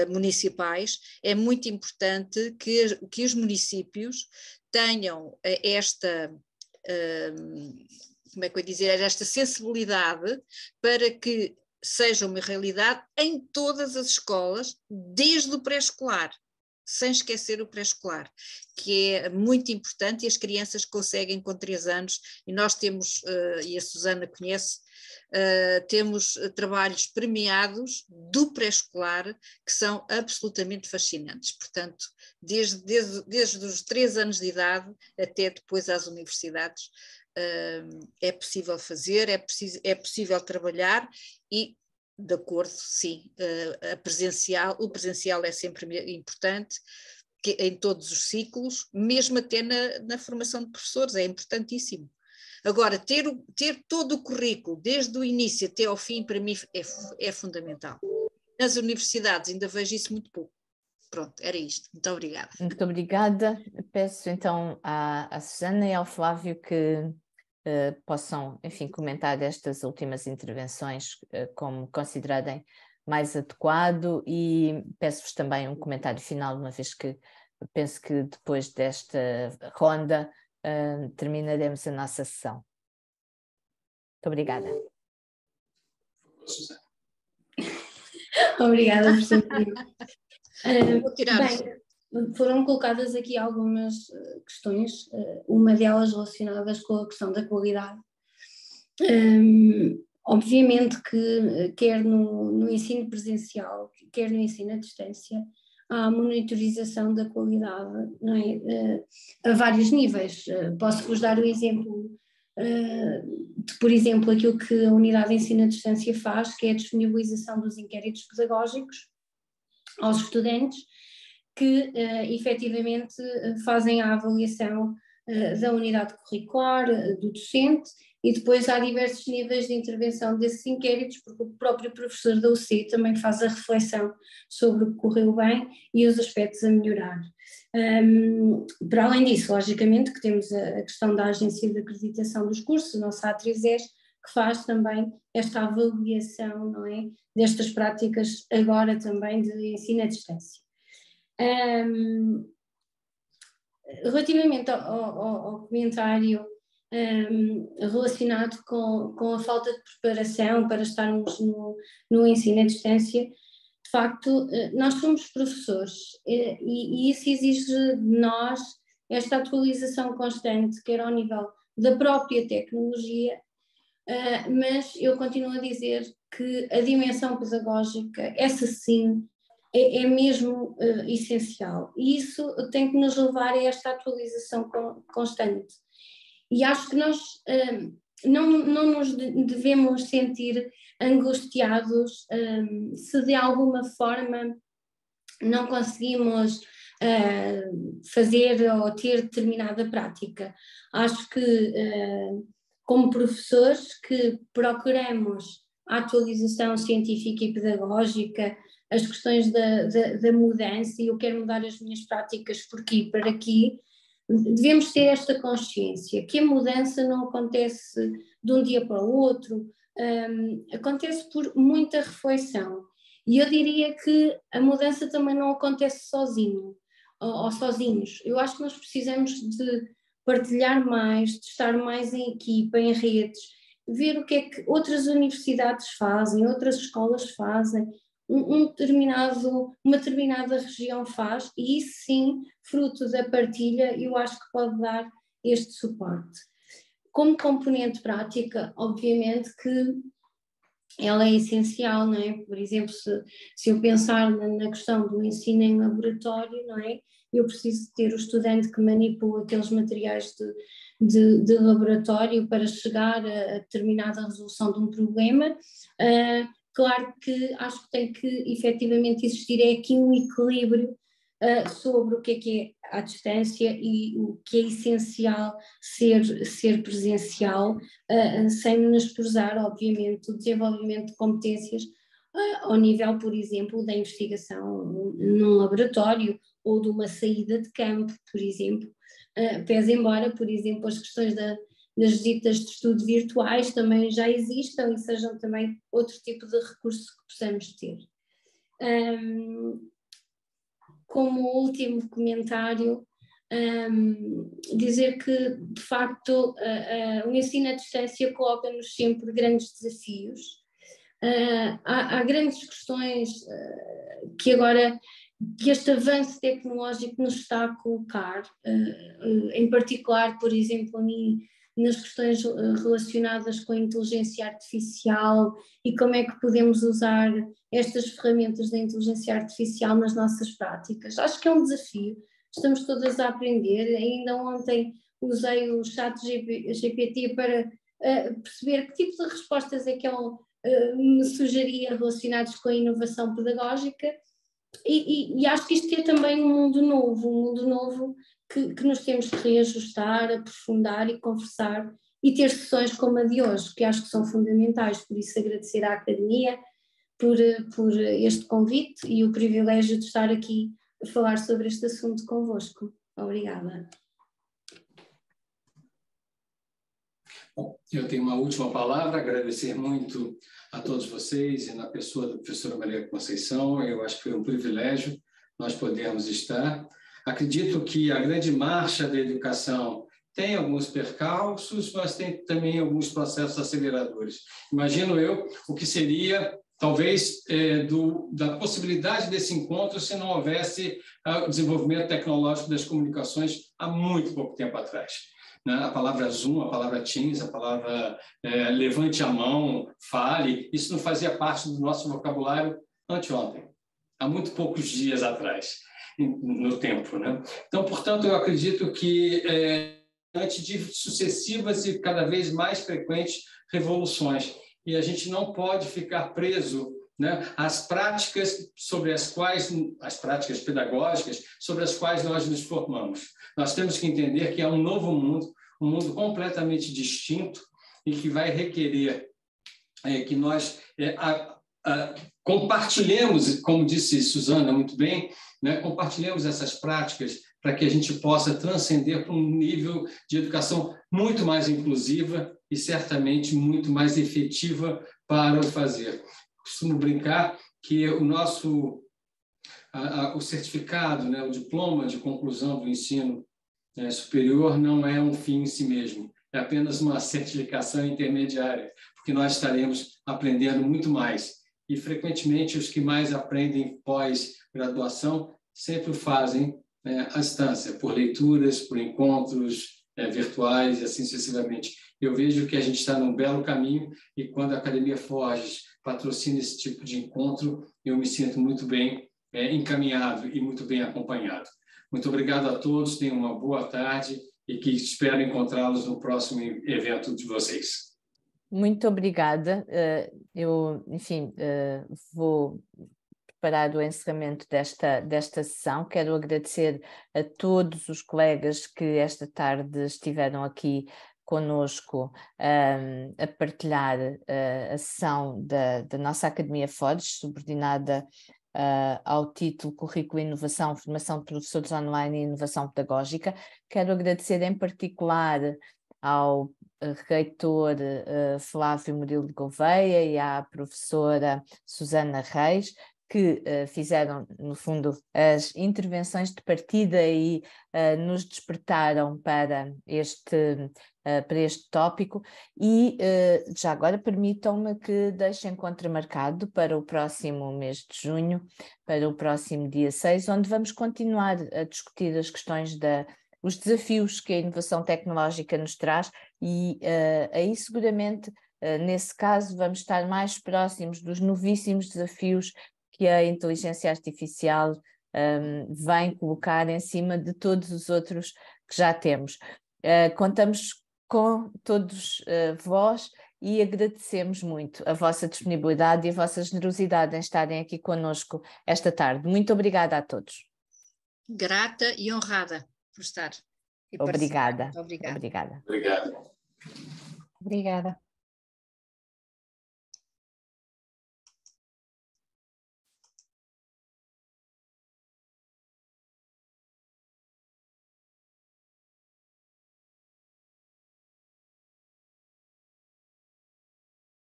municipais, é muito importante que os municípios tenham esta sensibilidade para que seja uma realidade em todas as escolas, desde o pré-escolar, sem esquecer o pré-escolar, que é muito importante, e as crianças conseguem com 3 anos, e nós temos, e a Susana conhece, temos trabalhos premiados do pré-escolar que são absolutamente fascinantes. Portanto, desde os 3 anos de idade até depois às universidades, é possível fazer, é possível trabalhar, e de acordo, sim, o presencial é sempre importante, em todos os ciclos, mesmo até na formação de professores, é importantíssimo. Agora, ter todo o currículo, desde o início até ao fim, para mim é fundamental. Nas universidades ainda vejo isso muito pouco. Pronto, era isto. Muito obrigada. Muito obrigada. Peço então à Susana e ao Flávio que possam, enfim, comentar estas últimas intervenções como considerarem mais adequado, e peço-vos também um comentário final, uma vez que penso que depois desta ronda terminaremos a nossa sessão. Muito obrigada. Obrigada, professor. Bem, foram colocadas aqui algumas questões, uma delas relacionadas com a questão da qualidade. Obviamente que quer no ensino presencial, quer no ensino à distância, há monitorização da qualidade, não é? A vários níveis. Posso-vos dar o exemplo de, por exemplo, aquilo que a unidade de ensino à distância faz, que é a disponibilização dos inquéritos pedagógicos, aos estudantes que efetivamente fazem a avaliação da unidade curricular, do docente, e depois há diversos níveis de intervenção desses inquéritos, porque o próprio professor da UC também faz a reflexão sobre o que correu bem e os aspectos a melhorar. Para além disso, logicamente, que temos a questão da agência de acreditação dos cursos, a nossa A3ES, que faz também esta avaliação, não é, destas práticas agora também de ensino à distância. Relativamente ao comentário relacionado com a falta de preparação para estarmos no ensino à distância, de facto, nós somos professores e isso exige de nós esta atualização constante, quer ao nível da própria tecnologia, mas eu continuo a dizer que a dimensão pedagógica, essa sim, é mesmo essencial, e isso tem que nos levar a esta atualização constante. E acho que nós não nos devemos sentir angustiados se de alguma forma não conseguimos fazer ou ter determinada prática. Acho que, como professores, que procuramos a atualização científica e pedagógica, as questões da mudança, e eu quero mudar as minhas práticas por aqui para aqui, devemos ter esta consciência que a mudança não acontece de um dia para o outro, acontece por muita reflexão. E eu diria que a mudança também não acontece sozinho, ou sozinhos. Eu acho que nós precisamos de partilhar mais, de estar mais em equipa, em redes, ver o que é que outras universidades fazem, outras escolas fazem, uma determinada região faz, e isso sim, fruto da partilha, eu acho que pode dar este suporte. Como componente prática, obviamente que ela é essencial, não é? Por exemplo, se eu pensar na questão do ensino em laboratório, não é? Eu preciso ter o estudante que manipula aqueles materiais de laboratório para chegar a determinada resolução de um problema. Claro que acho que tem que efetivamente existir aqui um equilíbrio sobre o que é à distância e o que é essencial ser presencial, sem menosprezar, obviamente, o desenvolvimento de competências ao nível, por exemplo, da investigação num laboratório ou de uma saída de campo, por exemplo, pese embora, por exemplo, as questões das visitas de estudo virtuais também já existam e sejam também outro tipo de recurso que possamos ter. Como último comentário, dizer que, de facto, o ensino à distância coloca-nos sempre grandes desafios. Há grandes questões que agora, que este avanço tecnológico nos está a colocar, em particular, por exemplo, nas questões relacionadas com a inteligência artificial e como é que podemos usar estas ferramentas da inteligência artificial nas nossas práticas. Acho que é um desafio, estamos todas a aprender. Ainda ontem usei o chat GPT para perceber que tipo de respostas é que ele me sugeria relacionados com a inovação pedagógica, e acho que isto é também um mundo novo que nos temos que reajustar, aprofundar e conversar e ter sessões como a de hoje, que acho que são fundamentais. Por isso agradecer à Academia por este convite e o privilégio de estar aqui a falar sobre este assunto convosco. Obrigada. Bom, eu tenho uma última palavra, agradecer muito a todos vocês e na pessoa da professora Maria Conceição. Eu acho que foi um privilégio nós podermos estar. Acredito que a grande marcha da educação tem alguns percalços, mas tem também alguns processos aceleradores. Imagino eu o que seria, talvez, da possibilidade desse encontro se não houvesse o desenvolvimento tecnológico das comunicações há muito pouco tempo atrás. A palavra Zoom, a palavra Teams, a palavra levante a mão, fale, isso não fazia parte do nosso vocabulário anteontem, há muito poucos dias atrás, no tempo, né? Então, portanto, eu acredito que diante de sucessivas e cada vez mais frequentes revoluções, e a gente não pode ficar preso né, as práticas pedagógicas sobre as quais nós nos formamos. Nós temos que entender que é um novo mundo, um mundo completamente distinto e que vai requerer que nós compartilhemos, como disse Suzana muito bem, né, compartilhemos essas práticas para que a gente possa transcender para um nível de educação muito mais inclusiva e certamente muito mais efetiva para o fazer. Costumo brincar que o certificado, né, o diploma de conclusão do ensino superior não é um fim em si mesmo, é apenas uma certificação intermediária, porque nós estaremos aprendendo muito mais. E, frequentemente, os que mais aprendem pós-graduação sempre o fazem à distância, por leituras, por encontros virtuais e assim sucessivamente. Eu vejo que a gente está num belo caminho e quando a Academia Forges patrocina esse tipo de encontro, eu me sinto muito bem encaminhado e muito bem acompanhado. Muito obrigado a todos, tenham uma boa tarde e que espero encontrá-los no próximo evento de vocês. Muito obrigada. Eu, enfim, vou preparar o encerramento desta sessão. Quero agradecer a todos os colegas que esta tarde estiveram aqui conosco a partilhar a sessão da nossa Academia Forges, subordinada ao título Currículo e Inovação, Formação de Professores Online e Inovação Pedagógica. Quero agradecer em particular ao reitor Flávio Murilo de Gouveia e à professora Suzana Reis, que fizeram, no fundo, as intervenções de partida e nos despertaram para este tópico. E já agora permitam-me que deixe encontro marcado para o próximo mês de junho, para o próximo dia 6, onde vamos continuar a discutir as questões os desafios que a inovação tecnológica nos traz e aí seguramente, nesse caso, vamos estar mais próximos dos novíssimos desafios que a inteligência artificial vem colocar em cima de todos os outros que já temos. Contamos com todos vós e agradecemos muito a vossa disponibilidade e a vossa generosidade em estarem aqui conosco esta tarde. Muito obrigada a todos. Grata e honrada por estar. Obrigada. Obrigada. Obrigada. Obrigado. Obrigada.